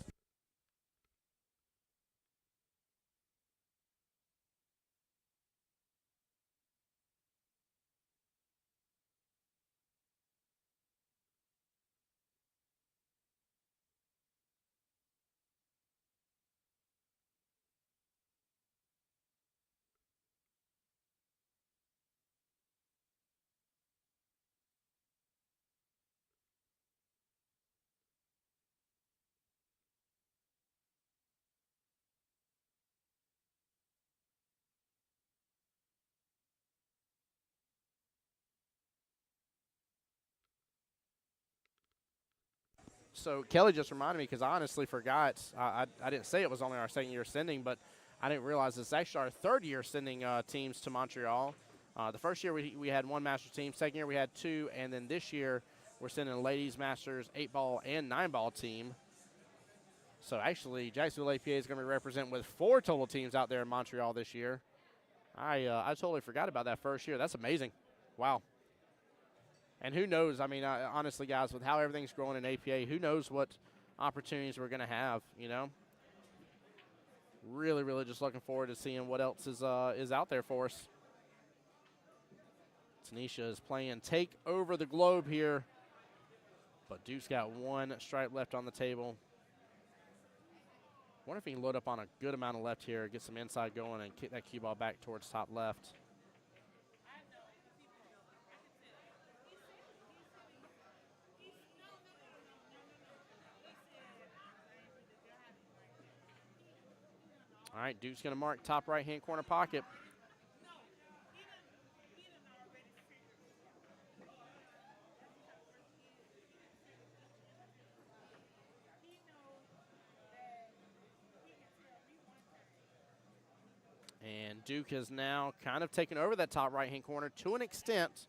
So Kelly just reminded me because I honestly forgot. I didn't say it was only our second year sending, but I didn't realize it's actually our third year sending teams to Montreal. The first year we had one Masters team. Second year we had two. And then this year we're sending a ladies Masters 8-ball and 9-ball team. So actually Jacksonville APA is going to be represented with 4 total teams out there in Montreal this year. I totally forgot about that first year. That's amazing. Wow. And who knows? I mean, honestly, guys, with how everything's growing in APA, who knows what opportunities we're going to have, you know? Really, really just looking forward to seeing what else is out there for us. Tanisha is playing take over the globe here. But Duke's got one stripe left on the table. Wonder if he can load up on a good amount of left here, get some inside going, and kick that cue ball back towards top left. All right, Duke's going to mark top right-hand corner pocket. And Duke has now kind of taken over that top right-hand corner to an extent.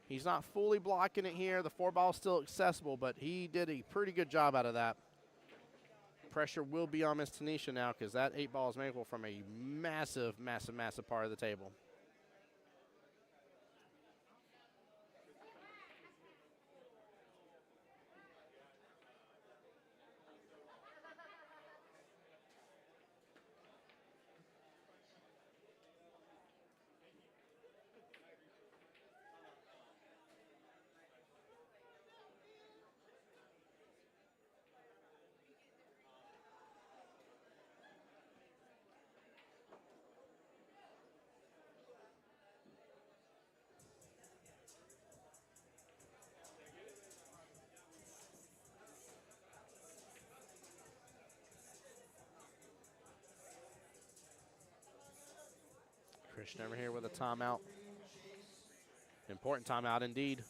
He's not fully blocking it here. The 4-ball is still accessible, but he did a pretty good job out of that. Pressure will be on Miss Tanisha now because that 8-ball is makeable from a massive, massive, massive part of the table. Christian over here with a timeout. Important timeout indeed.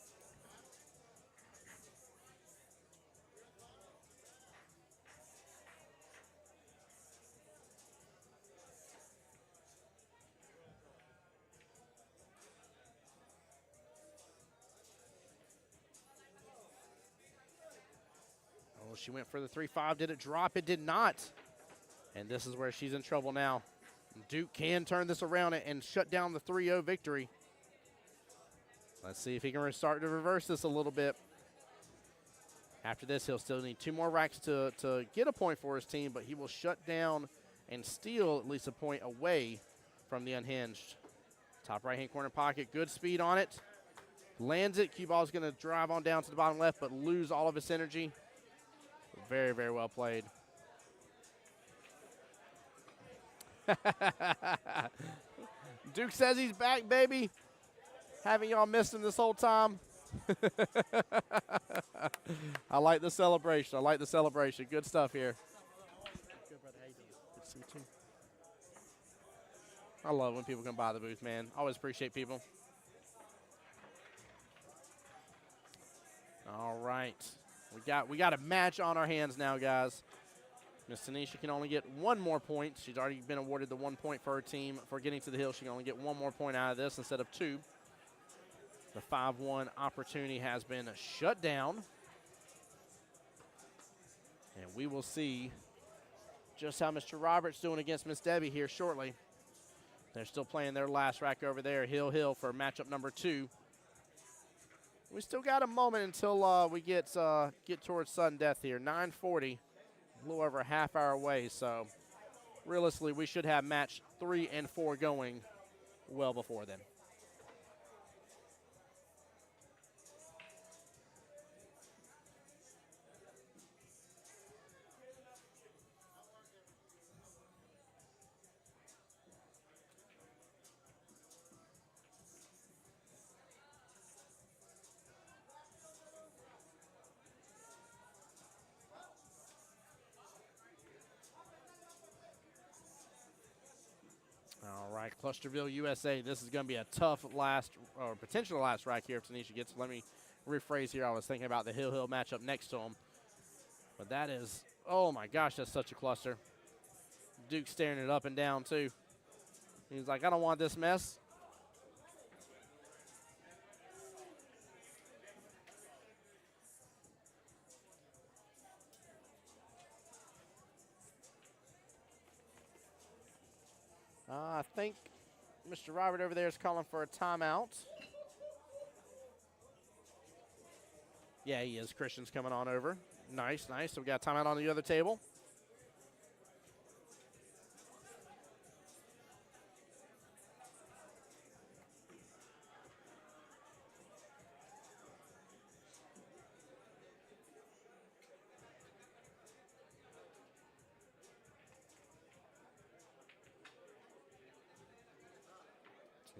Oh, she went for the 3-5. Did it drop? It did not. And this is where she's in trouble now. Duke can turn this around and shut down the 3-0 victory. Let's see if he can start to reverse this a little bit. After this, he'll still need 2 more racks to get a point for his team, but he will shut down and steal at least a point away from the unhinged. Top right-hand corner pocket, good speed on it. Lands it. Cue ball is going to drive on down to the bottom left, but lose all of its energy. Very, very well played. Duke says he's back, baby. Haven't y'all missed him this whole time? I like the celebration. I like the celebration. Good stuff here. Good, brother. How you doing? Good to see you, too. I love when people come by the booth, man. Always appreciate people. All right. We got a match on our hands now, guys. Miss Tanisha can only get 1 more point. She's already been awarded the 1 point for her team for getting to the hill. She can only get 1 more point out of this instead of 2. The 5-1 opportunity has been shut down. And we will see just how Mr. Roberts doing against Miss Debbie here shortly. They're still playing their last rack over there, Hill for matchup number 2. We still got a moment until we get towards sudden death here. 9:40. A little over a half hour away, so realistically we should have match 3 and 4 going well before then. All right, Clusterville, USA. This is going to be a tough last or potential last rack here if Tanisha gets. Let me rephrase here. I was thinking about the Hill matchup next to him. But that is, oh my gosh, that's such a cluster. Duke staring it up and down too. He's like, I don't want this mess. I think Mr. Robert over there is calling for a timeout. Yeah, he is. Christian's coming on over. Nice, nice. So we got a timeout on the other table.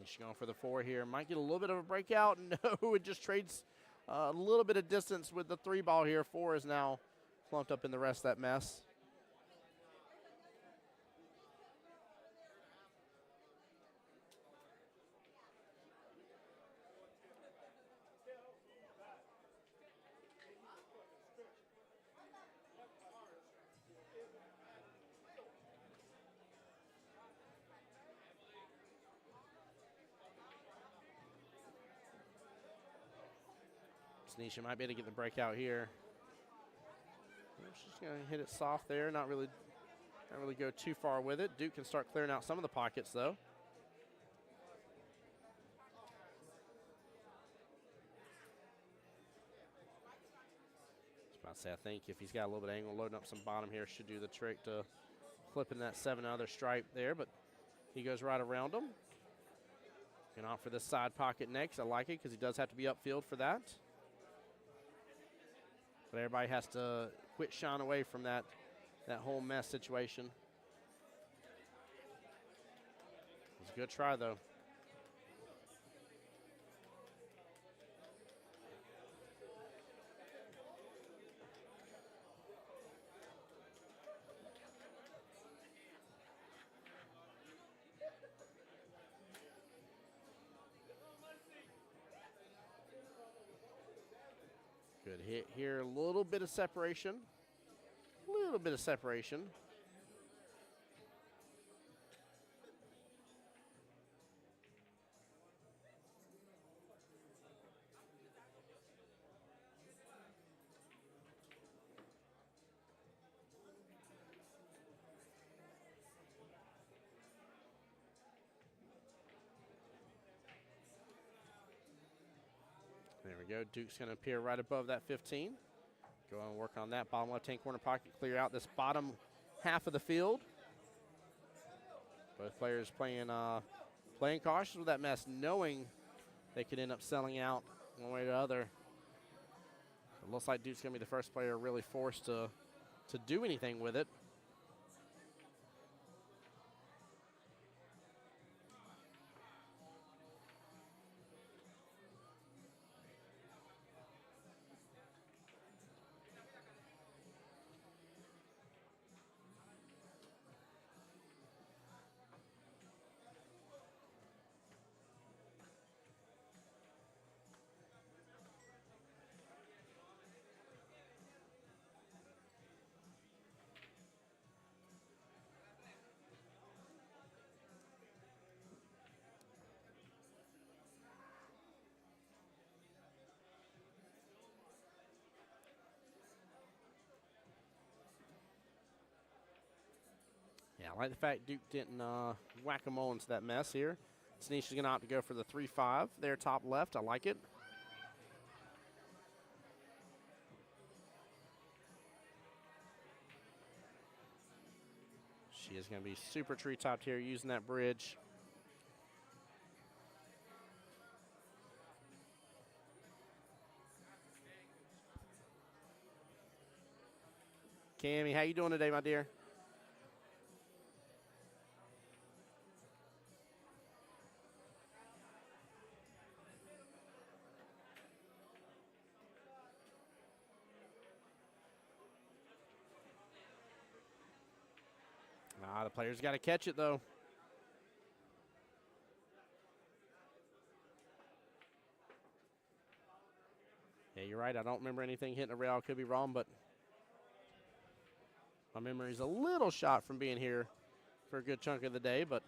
He's going for the 4 here. Might get a little bit of a breakout. No, it just trades a little bit of distance with the 3 ball here. 4 is now clumped up in the rest of that mess. Tanisha might be able to get the breakout here. She's going to hit it soft there, not really go too far with it. Duke can start clearing out some of the pockets, though. I was about to say, I think if he's got a little bit of angle, loading up some bottom here should do the trick to flipping that 7 other stripe there, but he goes right around him. Going to opt for this side pocket next. I like it because he does have to be upfield for that. But everybody has to quit shying away from that whole mess situation. It's a good try, though. Good hit here. A little bit of separation. A little bit of separation. There we go. Duke's going to appear right above that 15. Go and work on that bottom left-hand corner pocket. Clear out this bottom half of the field. Both players playing cautious with that mess, knowing they could end up selling out one way or the other. It looks like Duke's going to be the first player really forced to do anything with it. Yeah, I like the fact Duke didn't whack-a-mole into that mess here. Tanisha's going to opt to go for the 3-5 there, top left. I like it. She is going to be super tree-topped here using that bridge. Cammie, how you doing today, my dear? The player's got to catch it, though. Yeah, you're right. I don't remember anything hitting the rail. I could be wrong, but My memory's a little shot from being here for a good chunk of the day, but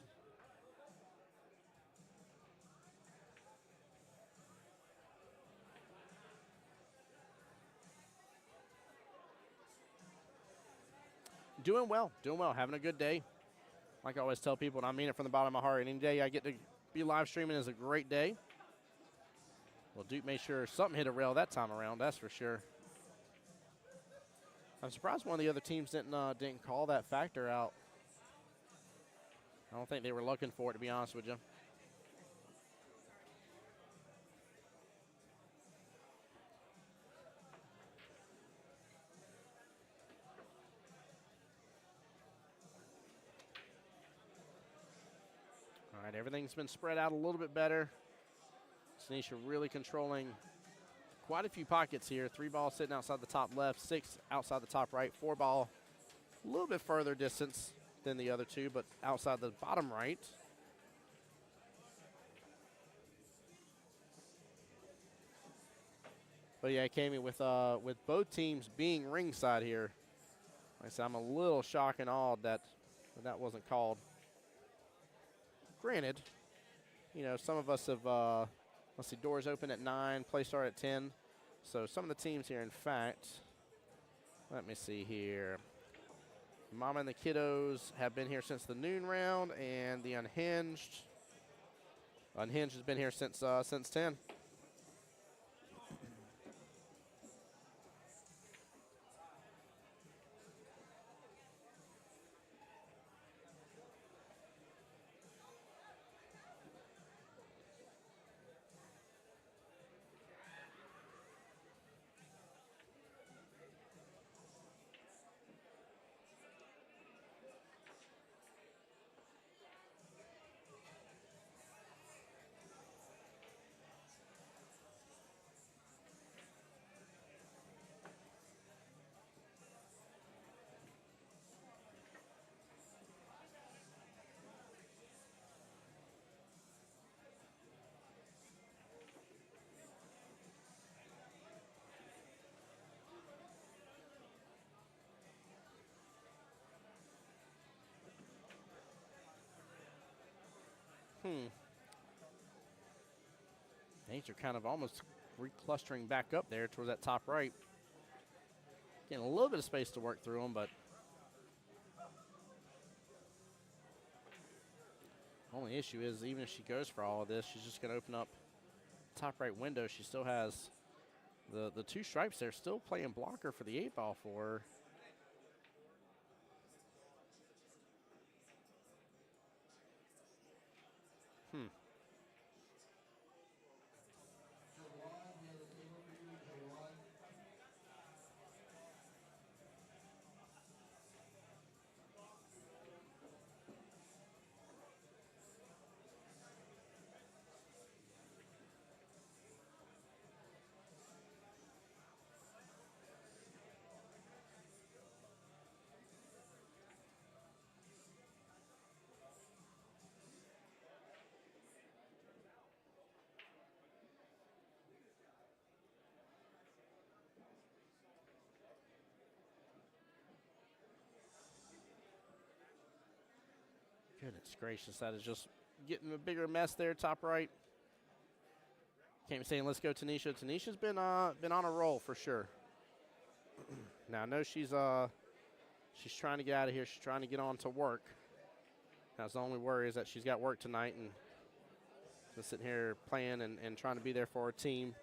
doing well, having a good day. Like I always tell people, and I mean it from the bottom of my heart, any day I get to be live streaming is a great day. Well, Duke made sure something hit a rail that time around, that's for sure. I'm surprised one of the other teams didn't call that factor out. I don't think they were looking for it, to be honest with you. All right, everything's been spread out a little bit better. Tanisha really controlling quite a few pockets here. 3 balls sitting outside the top left, 6 outside the top right, 4 ball a little bit further distance than the other 2, but outside the bottom right. But yeah, Kami, with both teams being ringside here, like I said, I'm a little shocked and awed that wasn't called. Granted, you know, some of us have, let's see, doors open at 9, play start at 10. So some of the teams here, in fact, let me see here. Mama and the Kiddos have been here since the noon round, and the Unhinged has been here since 10. These are kind of almost reclustering back up there towards that top right. Getting a little bit of space to work through them, but only issue is even if she goes for all of this, she's just going to open up top right window. She still has the 2 stripes there, still playing blocker for the 8 ball for her. Goodness gracious, that is just getting a bigger mess there, top right. Can't be saying let's go Tanisha. Tanisha's been on a roll for sure. Now I know she's trying to get out of here. She's trying to get on to work. That's the only worry is that she's got work tonight and just sitting here playing and trying to be there for her team.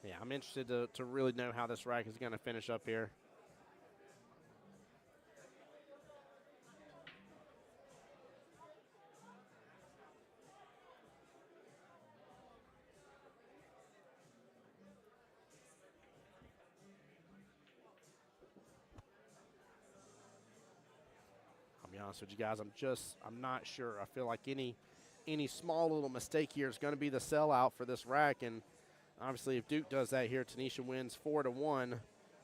Yeah, I'm interested to really know how this rack is going to finish up here. honest with you guys. I'm not sure. I feel like any small little mistake here is going to be the sellout for this rack. And obviously, if Duke does that here, Tanisha wins 4-1.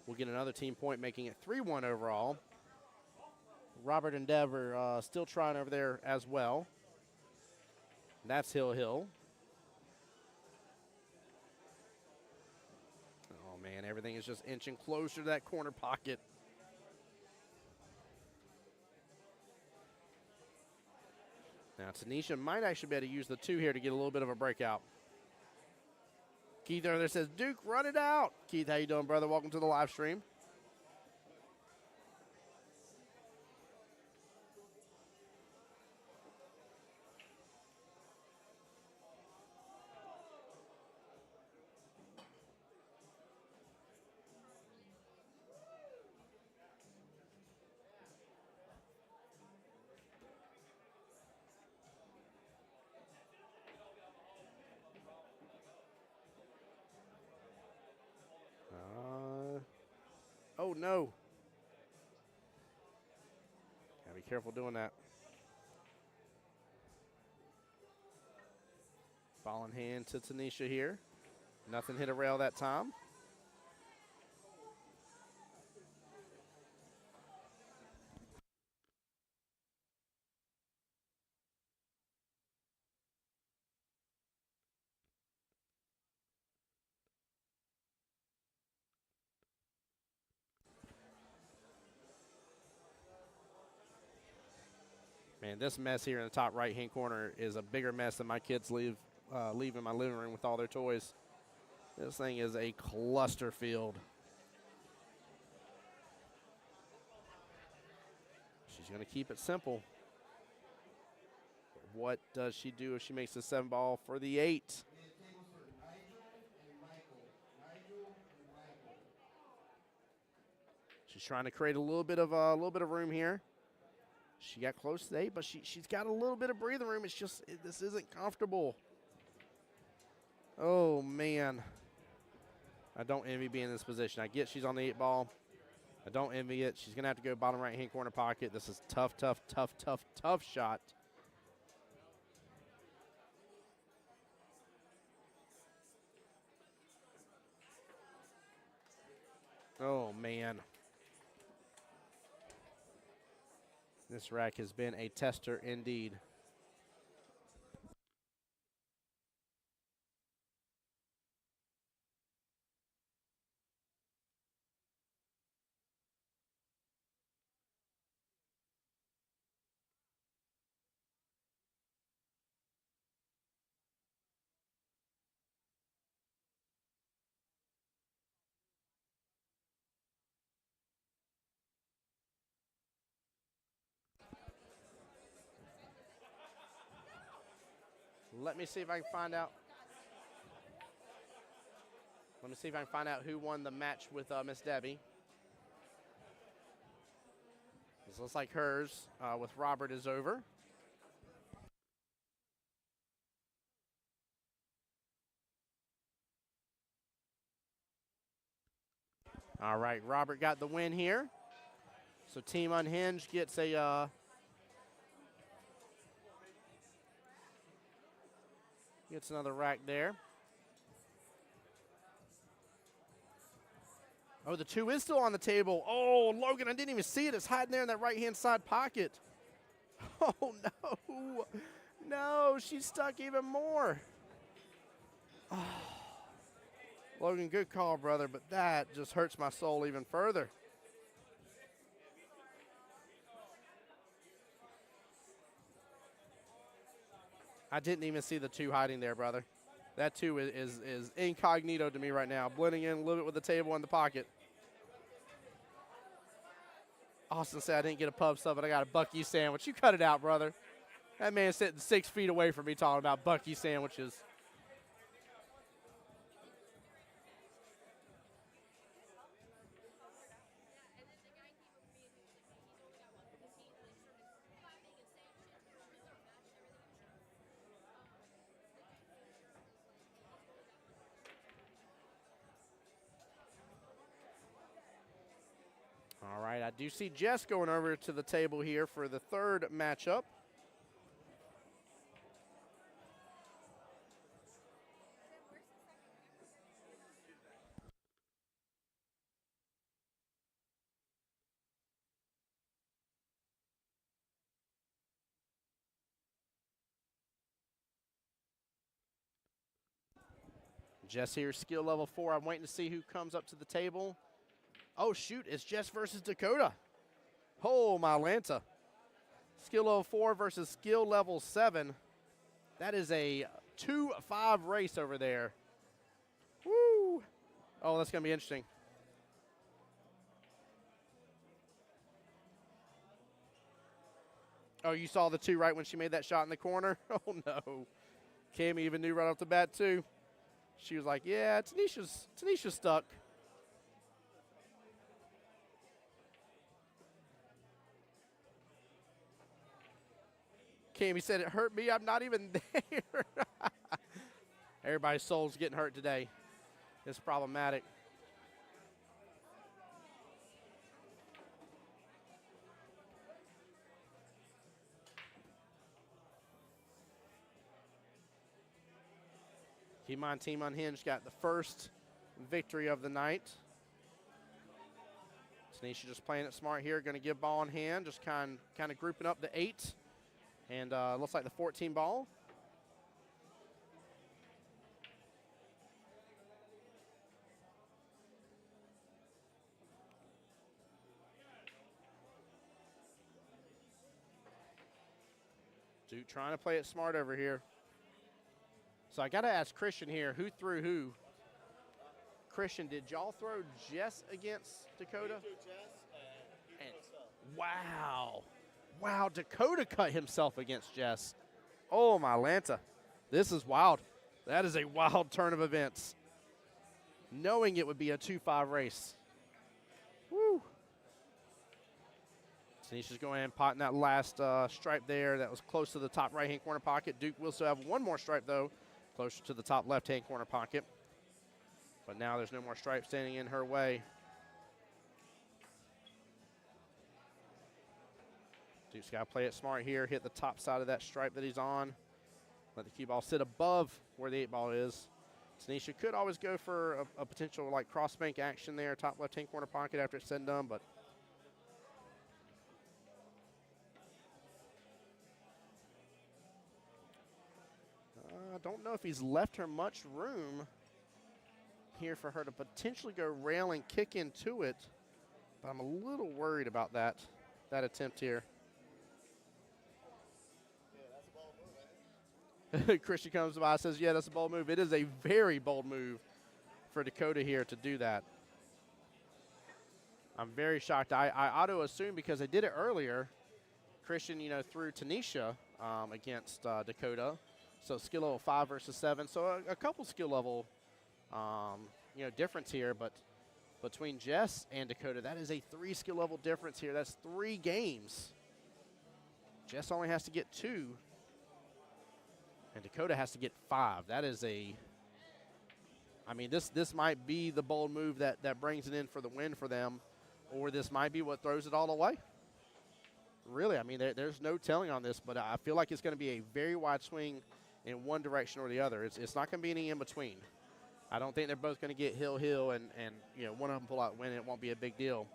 We'll get another team point, making it 3-1 overall. Robert and Dev are still trying over there as well. That's Hill. Oh, man, everything is just inching closer to that corner pocket. Now, Tanisha might actually be able to use the 2 here to get a little bit of a breakout. Keith over there says, Duke, run it out. Keith, how you doing, brother? Welcome to the live stream. Oh, no. Gotta be careful doing that. Ball in hand to Tanisha here. Nothing hit a rail that time. Man, this mess here in the top right-hand corner is a bigger mess than my kids leave in my living room with all their toys. This thing is a cluster field. She's going to keep it simple. What does she do if she makes the 7 ball for the 8? She's trying to create a little bit of room here. She got close to the 8, but she's got a little bit of breathing room. It's just this isn't comfortable. Oh man, I don't envy being in this position. I get she's on the 8 ball. I don't envy it. She's gonna have to go bottom right-hand corner pocket. This is tough shot. Oh man. This rack has been a tester indeed. Let me see if I can find out. Let me see if I can find out who won the match with Miss Debbie. This looks like hers with Robert is over. All right, Robert got the win here. So Team Unhinged gets a gets another rack there. Oh, the 2 is still on the table. Oh, Logan, I didn't even see it. It's hiding there in that right-hand side pocket. Oh, no. No, she's stuck even more. Oh. Logan, good call, brother, but that just hurts my soul even further. I didn't even see the 2 hiding there, brother. That 2 is incognito to me right now, blending in a little bit with the table and the pocket. Austin said I didn't get a pub sub, but I got a Bucky sandwich. You cut it out, brother. That man's sitting 6 feet away from me talking about Bucky sandwiches. All right, I do see Jess going over to the table here for the third matchup. Jess here, skill level 4. I'm waiting to see who comes up to the table. Oh, shoot, it's Jess versus Dakota. Oh, my Lanta. Skill level 4 versus skill level 7. That is a 2-5 race over there. Woo! Oh, that's going to be interesting. Oh, you saw the 2 right when she made that shot in the corner? Oh, no. Cami even knew right off the bat, too. She was like, yeah, Tanisha's stuck. Cami said it hurt me. I'm not even there. Everybody's soul's getting hurt today. It's problematic. Keep in mind, Team Unhinged got the first victory of the night. Tanisha just playing it smart here. Going to give ball in hand, just kind of grouping up the 8. And looks like the 14 ball. Duke trying to play it smart over here. So I got to ask Christian here, who threw who? Christian, did y'all throw Jess against Dakota? Wow. Wow, Dakota cut himself against Jess. Oh, my Lanta. This is wild. That is a wild turn of events. Knowing it would be a 2-5 race. Woo. Tanisha's going in and potting that last stripe there. That was close to the top right-hand corner pocket. Duke will still have one more stripe, though, closer to the top left-hand corner pocket. But now there's no more stripe standing in her way. Duke's got to play it smart here, hit the top side of that stripe that he's on. Let the cue ball sit above where the 8 ball is. Tanisha could always go for a potential like cross bank action there, top left-hand corner pocket after it's said and done, but I don't know if he's left her much room here for her to potentially go rail and kick into it, but I'm a little worried about that attempt here. Christian comes by and says, yeah, that's a bold move. It is a very bold move for Dakota here to do that. I'm very shocked. I auto-assume because they did it earlier. Christian, threw Tanisha against Dakota. So skill level 5 versus 7. So a couple skill level, difference here. But between Jess and Dakota, that is a 3 skill level difference here. That's 3 games. Jess only has to get 2. And Dakota has to get 5. That is this might be the bold move that brings it in for the win for them, or this might be what throws it all away. Really, there's no telling on this, but I feel like it's going to be a very wide swing in one direction or the other. It's not going to be any in between. I don't think they're both going to get hill, and one of them pull out and win, and it won't be a big deal.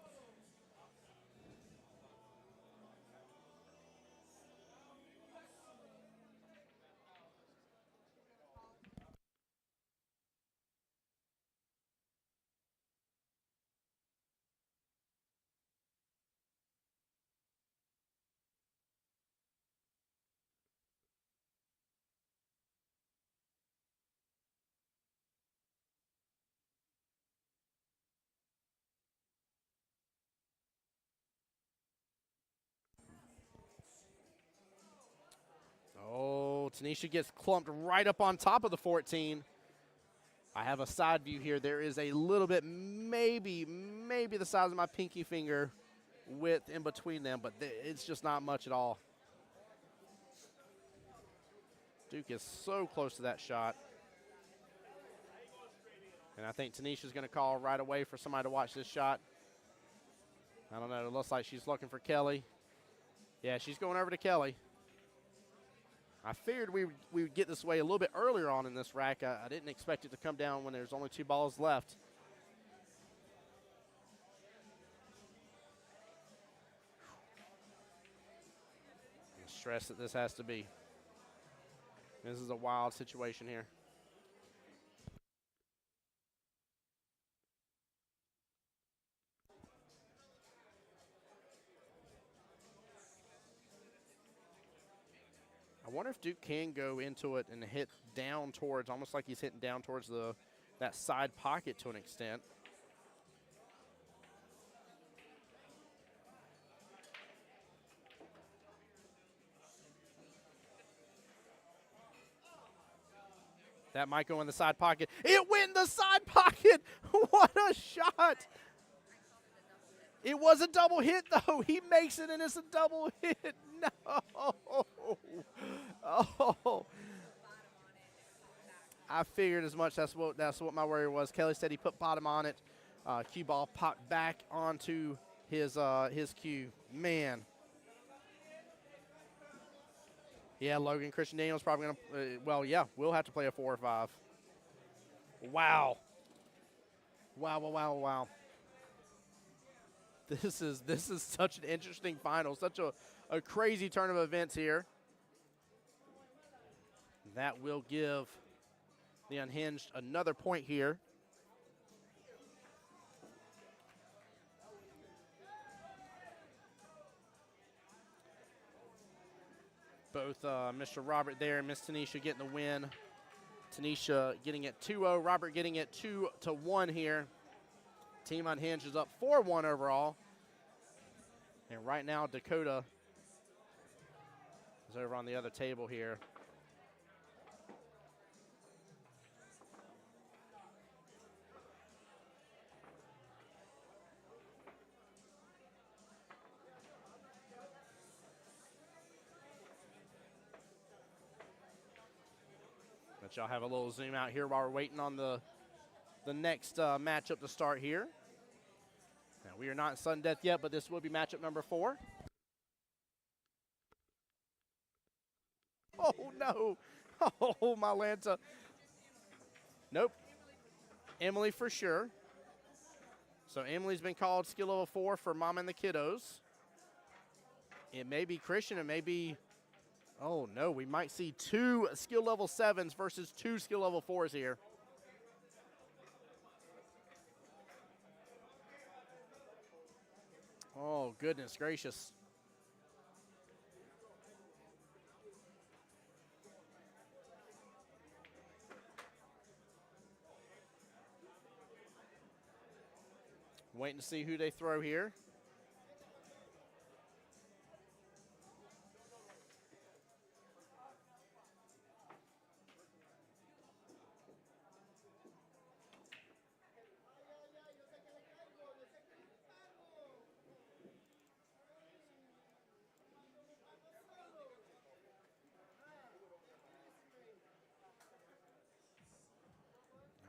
Oh, Tanisha gets clumped right up on top of the 14. I have a side view here. There is a little bit, maybe the size of my pinky finger width in between them, but it's just not much at all. Duke is so close to that shot. And I think Tanisha's going to call right away for somebody to watch this shot. I don't know. It looks like she's looking for Kelly. Yeah, she's going over to Kelly. I figured we would get this way a little bit earlier on in this rack. I didn't expect it to come down when there's only 2 balls left. The stress that this has to be. This is a wild situation here. I wonder if Duke can go into it and hit down towards, almost like he's hitting down towards that side pocket to an extent. That might go in the side pocket. It went in the side pocket. What a shot. It was a double hit, though. He makes it, and it's a double hit. No. Oh. I figured as much. That's what my worry was. Kelly said he put bottom on it. Cue ball popped back onto his cue. Man. Yeah, Logan Christian Daniels probably going to, well, yeah, we'll have to play a 4 or 5. Wow. Wow. This is such an interesting final, such a crazy turn of events here. That will give the Unhinged another point here. Both Mr. Robert there and Miss Tanisha getting the win. Tanisha getting it 2-0. Robert getting it 2-1 here. Team Unhinged is up 4-1 overall. And right now, Dakota is over on the other table here. But y'all have a little zoom out here while we're waiting on the next matchup to start here. Now, we are not in sudden death yet, but this will be matchup number 4. Oh, no. Oh, my Lanta. Nope. Emily for sure. So Emily's been called skill level 4 for Mom and the Kiddos. It may be Christian. It may be, oh, no. We might see 2 skill level 7s versus 2 skill level 4s here. Oh, goodness gracious. Waiting to see who they throw here.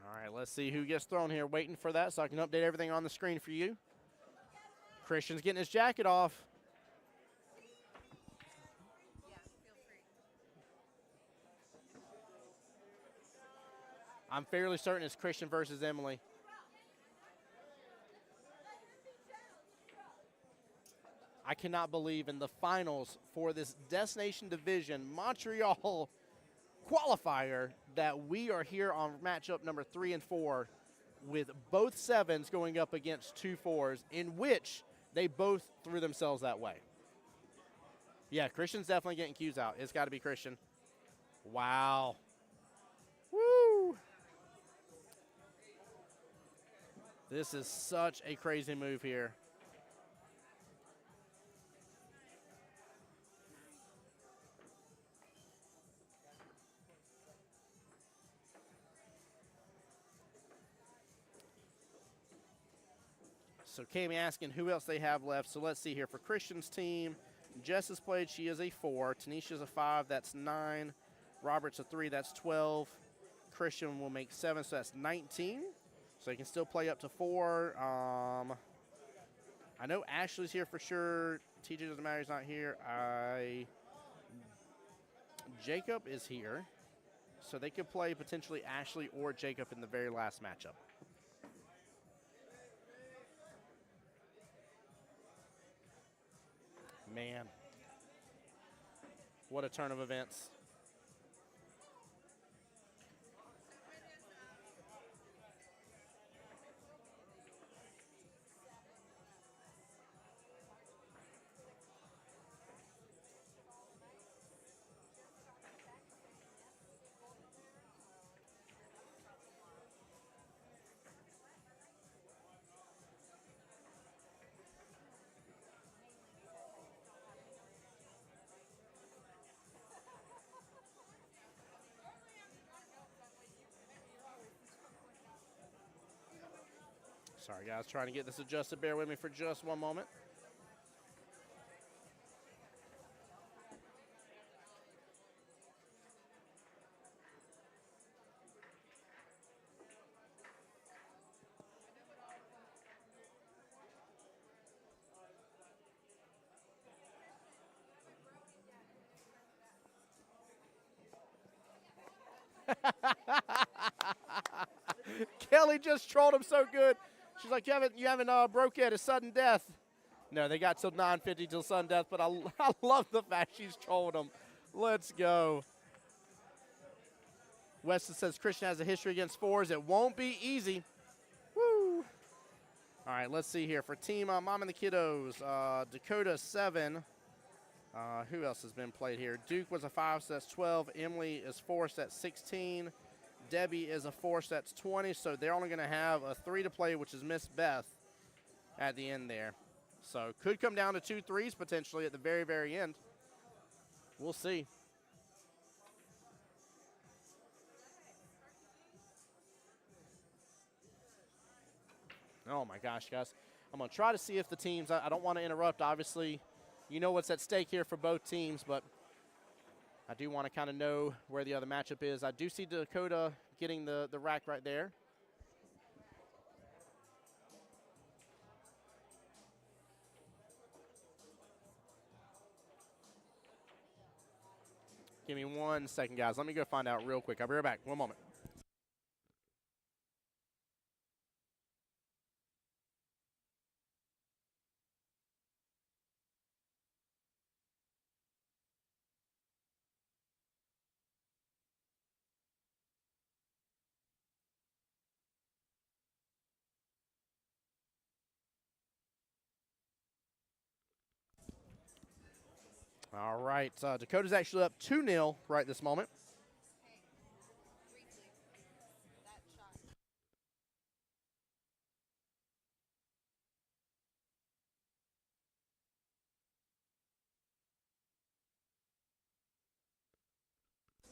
All right, let's see who gets thrown here. Waiting for that so I can update everything on the screen for you. Christian's getting his jacket off. I'm fairly certain it's Christian versus Emily. I cannot believe in the finals for this Destination Division Montreal qualifier that we are here on matchup number 3 and 4 with both 7s going up against 2 4s, in which they both threw themselves that way. Yeah, Christian's definitely getting cues out. It's got to be Christian. Wow. Woo. This is such a crazy move here. So Kami asking who else they have left. So let's see here. For Christian's team, Jess has played. She is a 4. Tanisha's a 5. That's 9. Robert's a 3. That's 12. Christian will make 7, so that's 19. So he can still play up to 4. I know Ashley's here for sure. TJ doesn't matter. He's not here. Jacob is here. So they could play potentially Ashley or Jacob in the very last matchup. Man, what a turn of events. Sorry, guys, trying to get this adjusted. Bear with me for just one moment. Kelly just trolled him so good. She's like, you haven't broke yet. It's sudden death. No, they got till 9:50 till sudden death, but I love the fact she's trolling him. Let's go. Weston says Christian has a history against fours. It won't be easy. Woo. All right, let's see here. For team Mom and the Kiddos, Dakota 7. Who else has been played here? Duke was a 5, so that's 12. Emily is 4, so that's 16. Debbie is a 4, so that's 20. So they're only going to have a 3 to play, which is Miss Beth at the end there. So could come down to 2 threes potentially at the very, very end. We'll see. Oh, my gosh, guys. I'm going to try to see if the teams, I don't want to interrupt, obviously. You know what's at stake here for both teams, but I do want to kind of know where the other matchup is. I do see Dakota getting the rack right there. Give me 1 second, guys. Let me go find out real quick. I'll be right back. One moment. All right. Dakota's actually up 2-0 right this moment.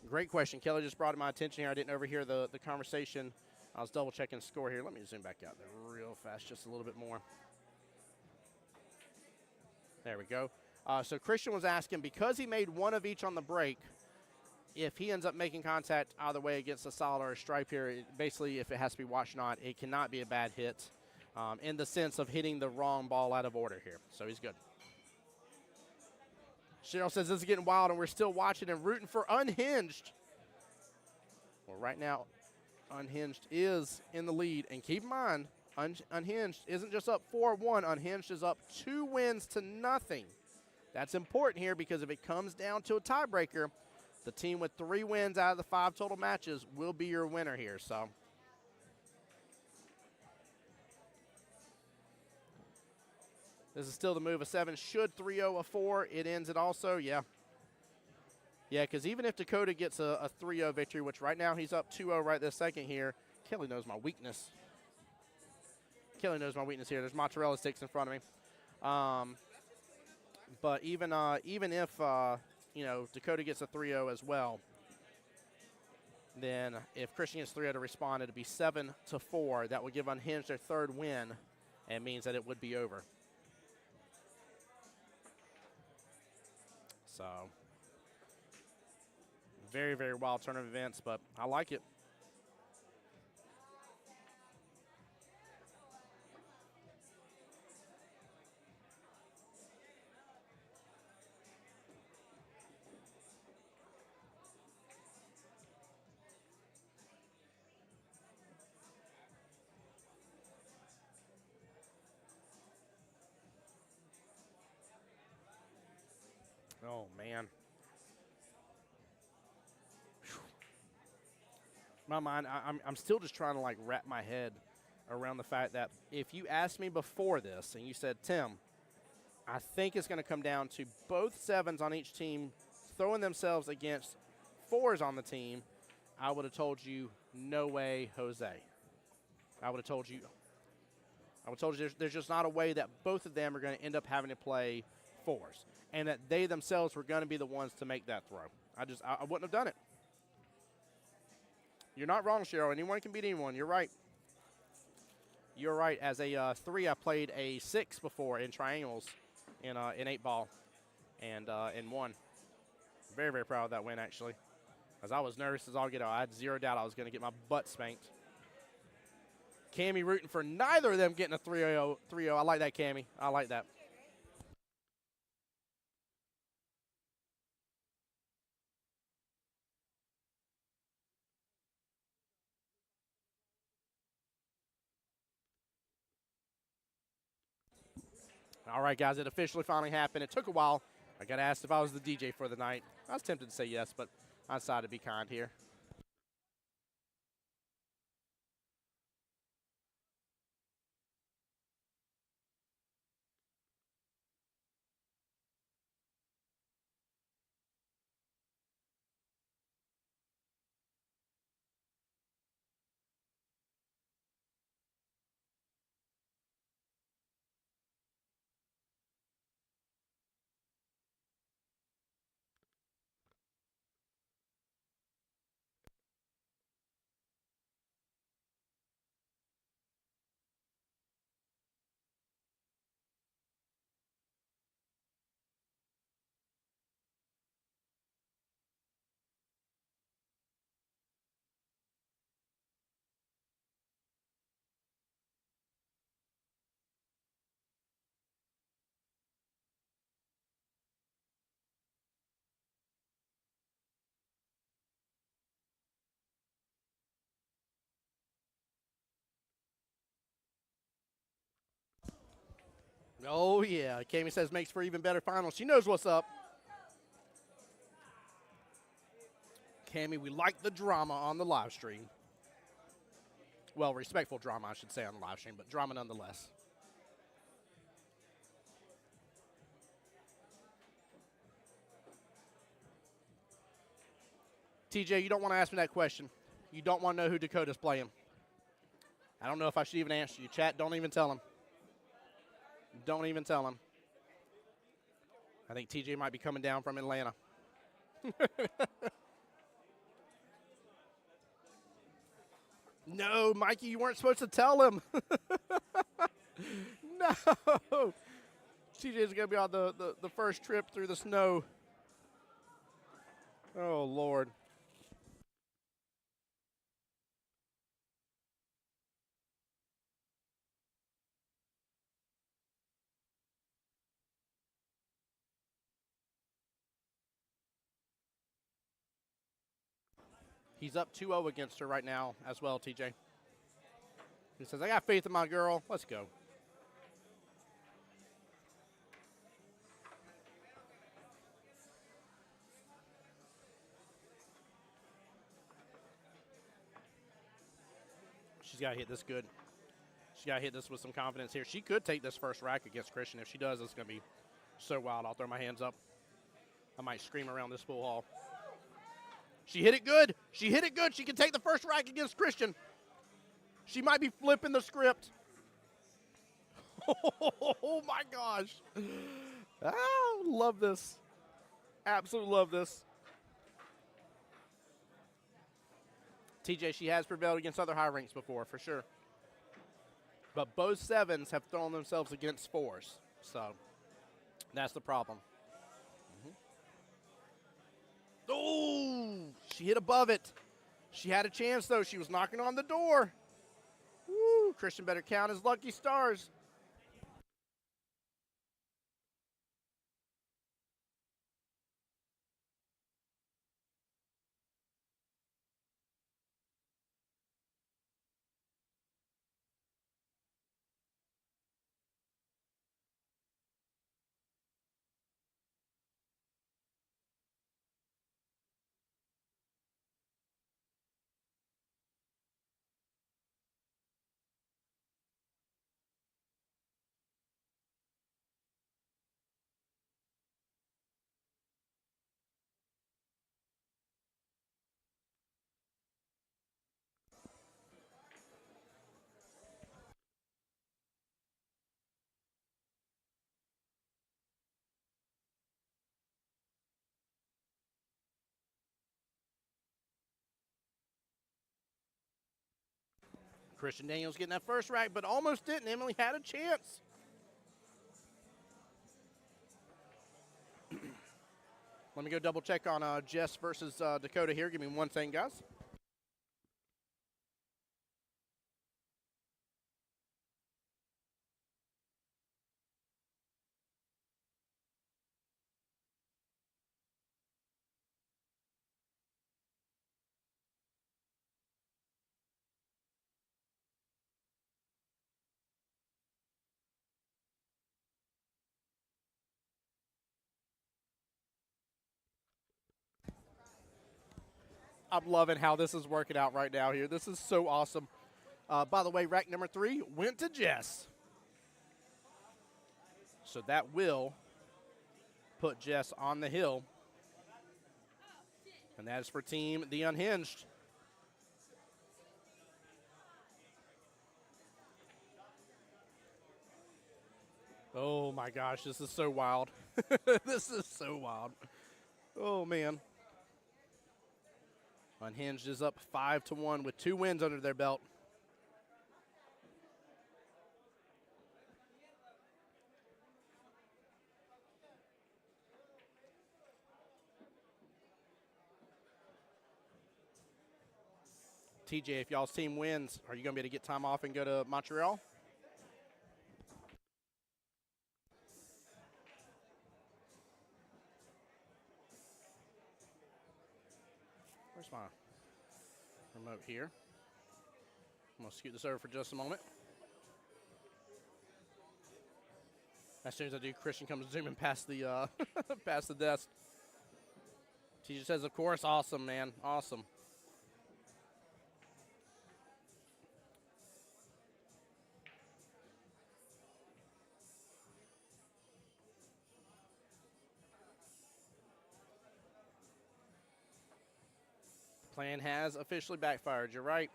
Great question. Kelly just brought it to my attention here. I didn't overhear the conversation. I was double checking the score here. Let me zoom back out there real fast, just a little bit more. There we go. So Christian was asking, because he made one of each on the break, if he ends up making contact either way against a solid or a stripe here, basically if it has to be watch not, it cannot be a bad hit in the sense of hitting the wrong ball out of order here. So he's good. Cheryl says this is getting wild, and we're still watching and rooting for Unhinged. Well, right now, Unhinged is in the lead. And keep in mind, Unhinged isn't just up 4-1. Unhinged is up 2-0. That's important here because if it comes down to a tiebreaker, the team with 3 wins out of the 5 total matches will be your winner here. So this is still the move of 7. Should 3-0 a 4, it ends it also. Yeah. Yeah, because even if Dakota gets a 3-0 victory, which right now he's up 2-0 right this second here, Kelly knows my weakness. Kelly knows my weakness here. There's mozzarella sticks in front of me. But even if Dakota gets a 3-0 as well, then if Christian gets 3-0 to respond, it'd be 7-4. That would give Unhinged their 3rd win, and means that it would be over. So very, very wild turn of events, but I like it. Oh, man. My mind, I'm still just trying to, like, wrap my head around the fact that if you asked me before this and you said, Tim, I think it's going to come down to both sevens on each team throwing themselves against fours on the team, I would have told you, no way, Jose. I would have told you there's just not a way that both of them are going to end up having to play fours, and that they themselves were going to be the ones to make that throw. I wouldn't have done it. You're not wrong, Cheryl. Anyone can beat anyone. You're right. You're right. As a 3, I played a 6 before in triangles in 8-ball and won. Very, very proud of that win, actually. As I was nervous as all get out. I had zero doubt I was going to get my butt spanked. Cammy rooting for neither of them getting a 3-0. I like that, Cammy. I like that. All right, guys, it officially finally happened. It took a while. I got asked if I was the DJ for the night. I was tempted to say yes, but I decided to be kind here. Oh, yeah. Cammy says makes for even better finals. She knows what's up. Cammy, we like the drama on the live stream. Well, respectful drama, I should say, on the live stream, but drama nonetheless. TJ, you don't want to ask me that question. You don't want to know who Dakota's playing. I don't know if I should even answer you. Chat, don't even tell him. Don't even tell him. I think TJ might be coming down from Atlanta. No, Mikey, you weren't supposed to tell him. No. TJ's going to be on the first trip through the snow. Oh, Lord. He's up 2-0 against her right now as well, TJ. He says, I got faith in my girl. Let's go. She's got to hit this good. She's got to hit this with some confidence here. She could take this first rack against Christian. If she does, it's going to be so wild. I'll throw my hands up. I might scream around this full hall. She hit it good. She hit it good. She can take the first rack against Christian. She might be flipping the script. Oh, my gosh. Ah, love this. Absolutely love this. TJ, she has prevailed against other high ranks before, for sure. But both sevens have thrown themselves against fours. So that's the problem. Oh, she hit above it. She had a chance, though. She was knocking on the door. Woo, Christian better count his lucky stars. Christian Daniels getting that first rack, but almost didn't. Emily had a chance. Let me go double check on Jess versus Dakota here. Give me one second, guys. I'm loving how this is working out right now here. This is so awesome. By the way, rack number 3 went to Jess. So that will put Jess on the hill. And that is for Team The Unhinged. Oh my gosh, this is so wild. This is so wild. Oh man. Unhinged is up 5-1 with 2 wins under their belt. TJ, if y'all's team wins, are you going to be able to get time off and go to Montreal? Where's my remote here? I'm going to scoot this over for just a moment. As soon as I do, Christian comes zooming past the past the desk. TJ says, of course, awesome, man, awesome. Plan has officially backfired. You're right.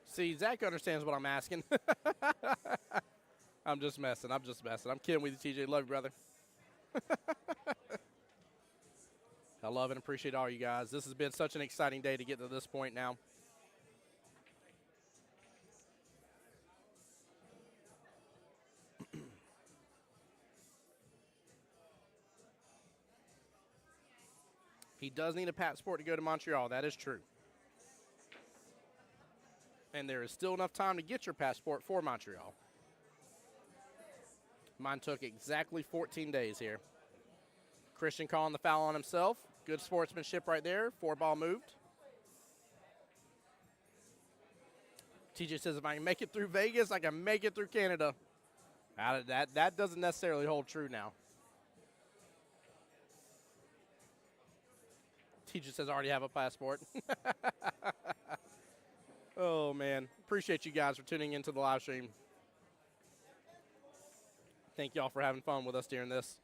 See, Zach understands what I'm asking. I'm just messing. I'm kidding with you, TJ. Love you, brother. I love and appreciate all you guys. This has been such an exciting day to get to this point now. He does need a passport to go to Montreal. That is true. And there is still enough time to get your passport for Montreal. Mine took exactly 14 days here. Christian calling the foul on himself. Good sportsmanship right there. 4-ball moved. TJ says, if I can make it through Vegas, I can make it through Canada. That doesn't necessarily hold true now. TJ says, I already have a passport. Oh, man. Appreciate you guys for tuning into the live stream. Thank y'all for having fun with us during this.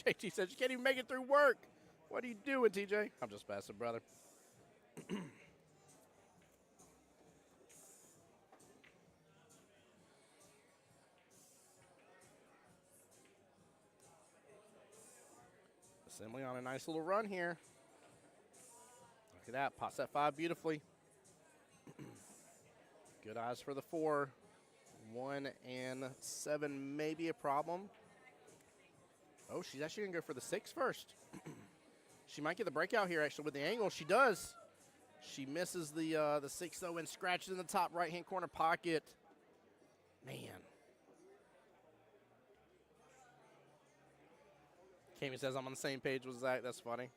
JT says, you can't even make it through work. What are you doing, TJ? I'm just messing, brother. Assembly on a nice little run here. Look at that. Pots that 5 beautifully. Good eyes for the 4. 1 and 7 may be a problem. Oh, she's actually going to go for the 6 first. She might get the breakout here, actually, with the angle. She does. She misses the 6, though, and scratches in the top right-hand corner pocket. Man. Kami says I'm on the same page with Zach. That's funny.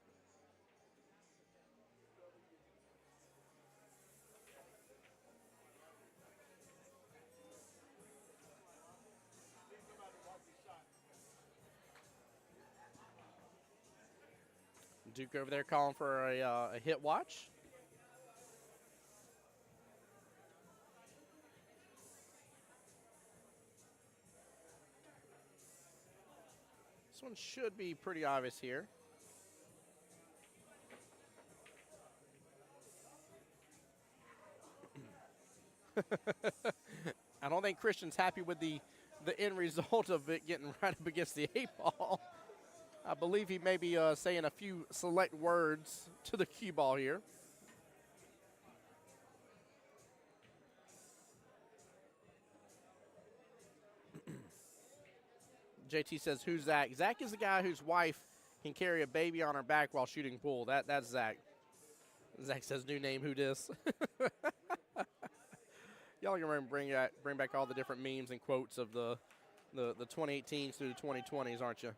Duke over there calling for a hit watch. This one should be pretty obvious here. I don't think Christian's happy with the end result of it getting right up against the 8-ball. I believe he may be saying a few select words to the cue ball here. JT says, who's Zach? Zach is the guy whose wife can carry a baby on her back while shooting pool. That's Zach. Zach says, new name, who dis? Y'all are going to bring back all the different memes and quotes of the 2018s through the 2020s, aren't you?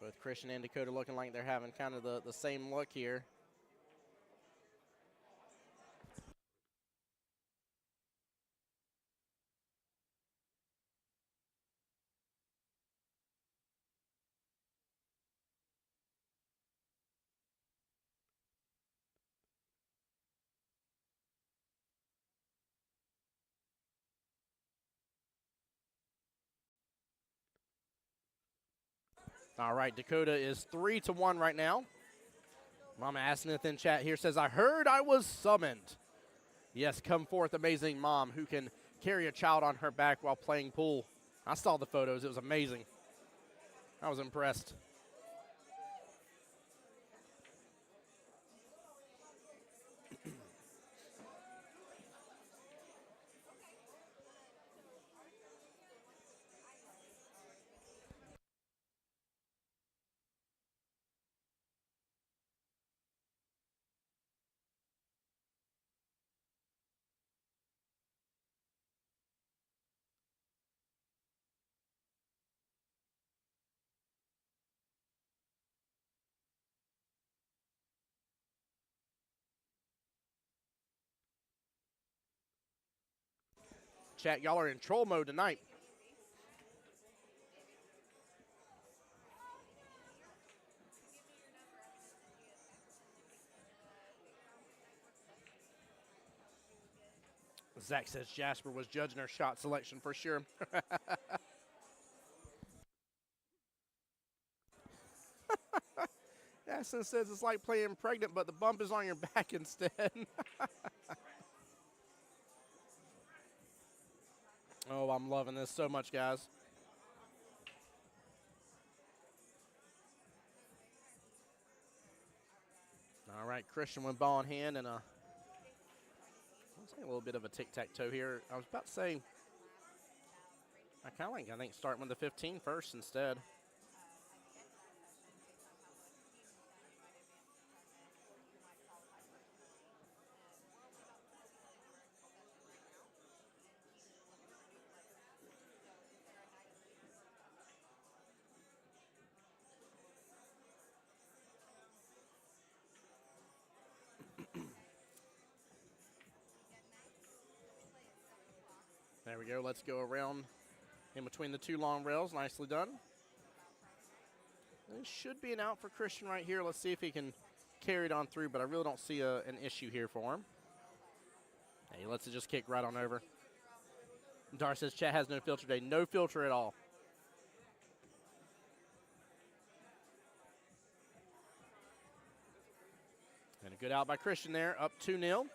Both Christian and Dakota looking like they're having kind of the same look here. All right, Dakota is 3-1 right now. Mama Asnith in chat here says, I heard I was summoned. Yes, come forth, amazing mom who can carry a child on her back while playing pool. I saw the photos. It was amazing. I was impressed. Chat, y'all are in troll mode tonight. Zach says Jasper was judging her shot selection for sure. Aston says it's like playing pregnant, but the bump is on your back instead. Oh, I'm loving this so much, guys. All right, Christian with ball in hand, and looks like a little bit of a tic-tac-toe here. I was about to say, I think starting with the 15 first instead. There we go. Let's go around in between the two long rails. Nicely done. This should be an out for Christian right here. Let's see if he can carry it on through, but I really don't see an issue here for him. He lets it just kick right on over. Dar says chat has no filter today. No filter at all. And a good out by Christian there, up 2-0.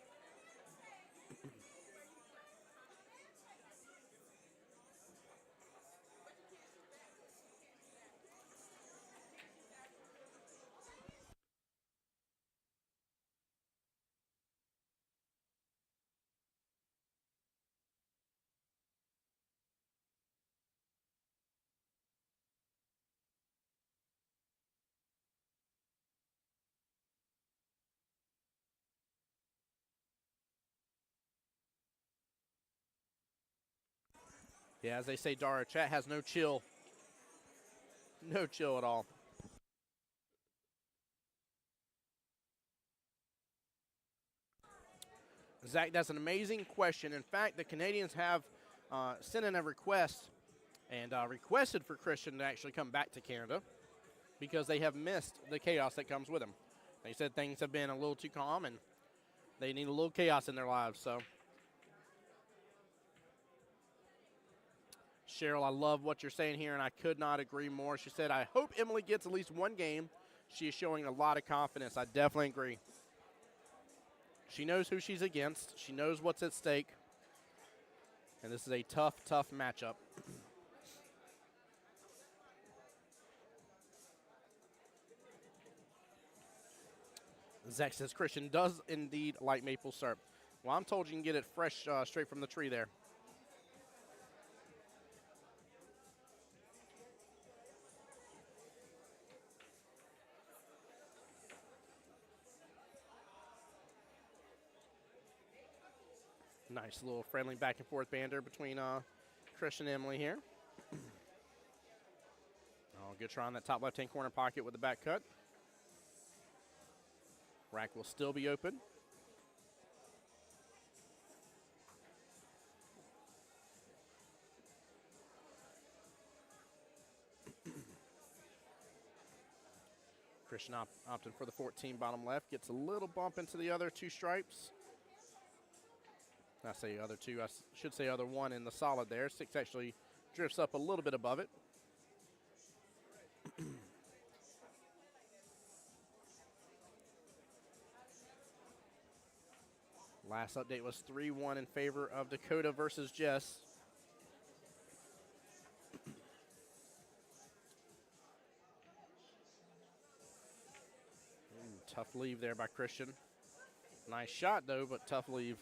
Yeah, as they say, Dara, chat has no chill. No chill at all. Zach, that's an amazing question. In fact, the Canadians have sent in a request and requested for Christian to actually come back to Canada because they have missed the chaos that comes with him. They said things have been a little too calm and they need a little chaos in their lives. So, Cheryl, I love what you're saying here, and I could not agree more. She said, I hope Emily gets at least one game She is showing a lot of confidence. I definitely agree. She knows who she's against. She knows what's at stake. And this is a tough, tough matchup. Zach says Christian does indeed like maple syrup. Well, I'm told you can get it fresh straight from the tree there. Nice little friendly back and forth banter between Christian and Emily here. Oh, good try on that top left-hand corner pocket with the back cut. Rack will still be open. Christian opting for the 14 bottom left. Gets a little bump into the other two stripes. I say other two. I should say other one in the solid there. 6 actually drifts up a little bit above it. Last update was 3-1 in favor of Dakota versus Jess. Tough leave there by Christian. Nice shot though, but tough leave.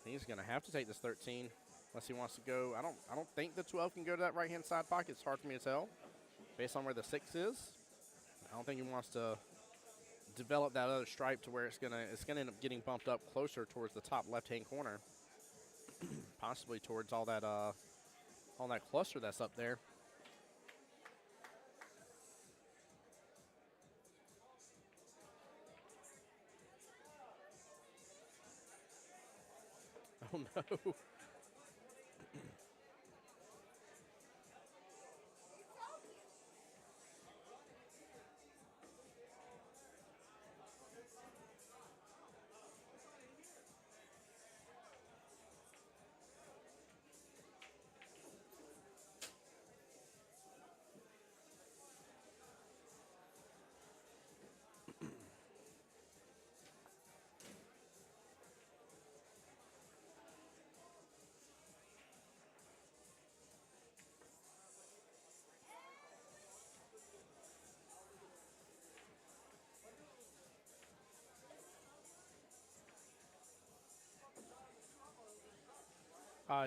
He's gonna have to take this 13 unless he wants to go. I don't think the 12 can go to that right-hand side pocket. It's hard for me to tell based on where the 6 is. I don't think he wants to develop that other stripe to where it's gonna end up getting bumped up closer towards the top left-hand corner, possibly towards all that cluster that's up there. Oh no.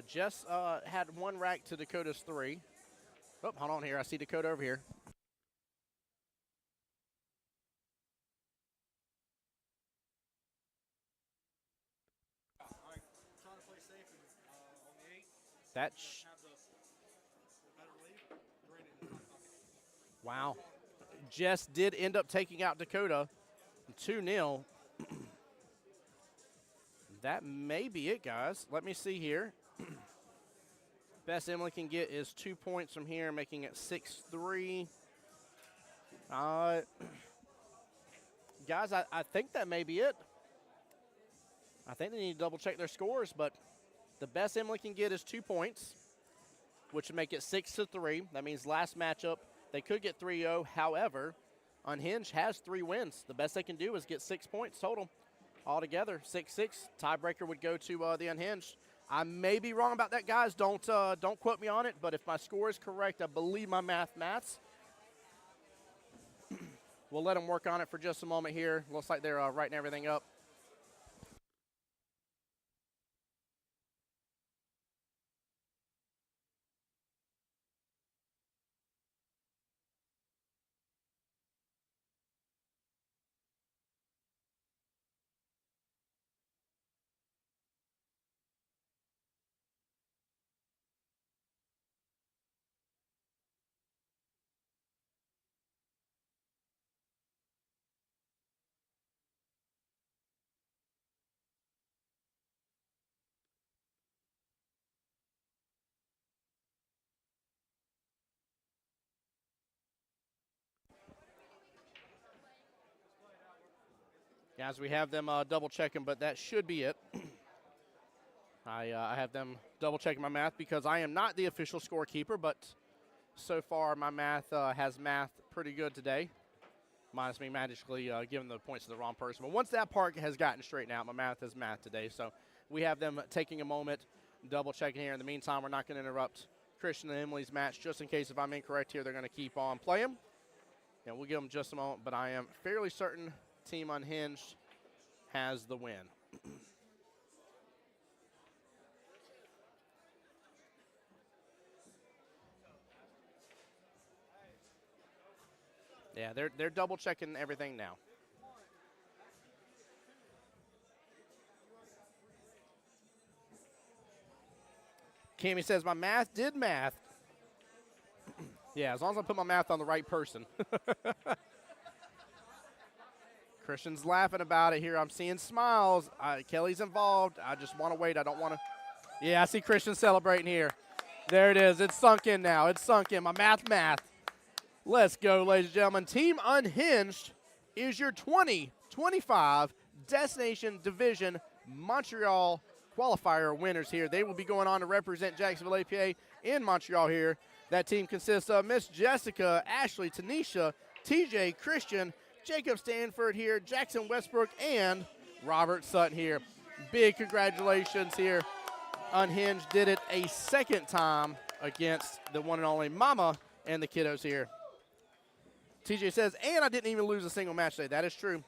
Jess had 1 rack to Dakota's 3. Oh, hold on here. I see Dakota over here. Wow. Jess did end up taking out Dakota 2-0. That may be it, guys. Let me see here. Best Emily can get is 2 points from here, making it 6-3. Guys, I think that may be it. I think they need to double check their scores, but the best Emily can get is 2 points, which would make it 6-3. That means last matchup, they could get 3-0. However, Unhinged has 3 wins. The best they can do is get 6 points total. Altogether, 6-6. Tiebreaker would go to the Unhinged. I may be wrong about that, guys. Don't quote me on it, but if my score is correct, I believe my maths. We'll let them work on it for just a moment here. Looks like they're writing everything up. Guys, we have them double checking, but that should be it. I have them double checking my math because I am not the official scorekeeper, but so far my math has pretty good today, minus me magically giving the points to the wrong person. But once that part has gotten straightened out, my math is math today. So we have them taking a moment, double-checking here. In the meantime, we're not going to interrupt Christian and Emily's match. Just in case if I'm incorrect here, they're going to keep on playing. And we'll give them just a moment, but I am fairly certain Team Unhinged has the win. Yeah, they're double-checking everything now. Cammy says, my math did math. Yeah, as long as I put my math on the right person. Christian's laughing about it here. I'm seeing smiles. Kelly's involved. I just want to wait. I don't want to. Yeah, I see Christian celebrating here. There it is. It's sunk in now. It's sunk in. My math. Let's go, ladies and gentlemen. Team Unhinged is your 2025 Destination Division Montreal Qualifier winners here. They will be going on to represent Jacksonville APA in Montreal here. That team consists of Miss Jessica, Ashley, Tanisha, TJ, Christian, Jacob Stanford here, Jackson Westbrook, and Robert Sutton here. Big congratulations here. Unhinged did it a second time against the one and only Mama and the kiddos here. TJ says, and I didn't even lose a single match today. That is true.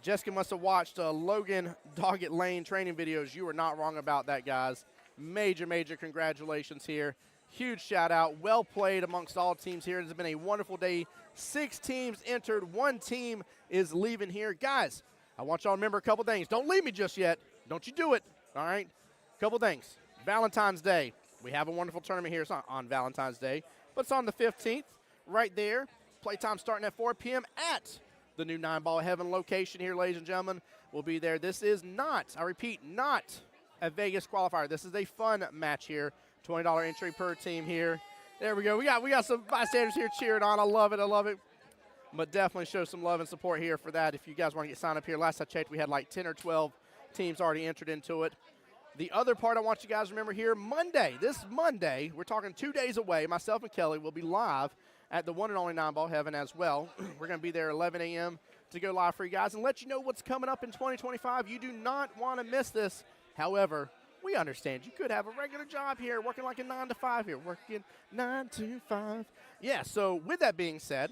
Jessica must have watched Logan Doggett Lane training videos. You were not wrong about that, guys. Major congratulations here. Huge shout out. Well played amongst all teams here. It has been a wonderful day. 6 teams entered. 1 team is leaving here. Guys, I want y'all to remember a couple things. Don't leave me just yet. Don't you do it. All right? Couple things. Valentine's Day. We have a wonderful tournament here. It's not on Valentine's Day, but it's on the 15th right there. Playtime starting at 4 p.m. at the new 9-Ball Heaven location here, ladies and gentlemen. We'll be there. This is not, I repeat, not a Vegas qualifier. This is a fun match here. $20 entry per team here. There we go. We got some bystanders here cheering on. I love it. But definitely show some love and support here for that. If you guys want to get signed up here, last I checked, we had like 10 or 12 teams already entered into it. The other part I want you guys to remember here, this Monday, we're talking 2 days away, myself and Kelly will be live at the one and only 9-Ball Heaven as well. We're going to be there 11 a.m. to go live for you guys and let you know what's coming up in 2025. You do not want to miss this. However, we understand you could have a regular job here, working like a 9 to 5 here, working 9 to 5. Yeah, so with that being said,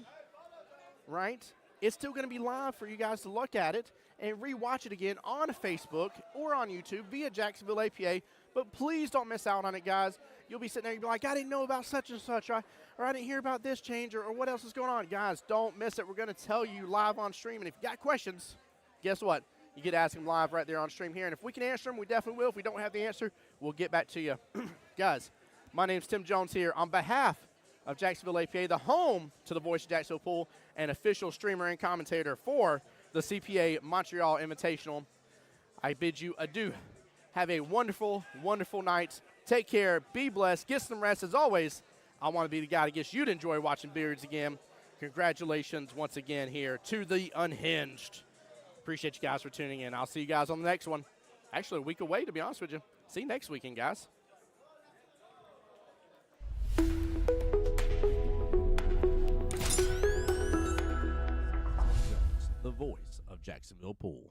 right, it's still going to be live for you guys to look at it and rewatch it again on Facebook or on YouTube via Jacksonville APA. But please don't miss out on it, guys. You'll be sitting there and be like, I didn't know about such and such, or I didn't hear about this change, or what else is going on. Guys, don't miss it. We're going to tell you live on stream. And if you got questions, guess what? You get to ask them live right there on stream here. And if we can answer them, we definitely will. If we don't have the answer, we'll get back to you. Guys, my name's Tim Jones here. On behalf of Jacksonville APA, the home to the Voice of Jacksonville Pool, and official streamer and commentator for the CPA Montreal Invitational, I bid you adieu. Have a wonderful night. Take care. Be blessed. Get some rest. As always, I want to be the guy that gets you to enjoy watching Beards again. Congratulations once again here to the Unhinged. Appreciate you guys for tuning in. I'll see you guys on the next one. Actually, a week away, to be honest with you. See you next weekend, guys. The voice of Jacksonville Pool.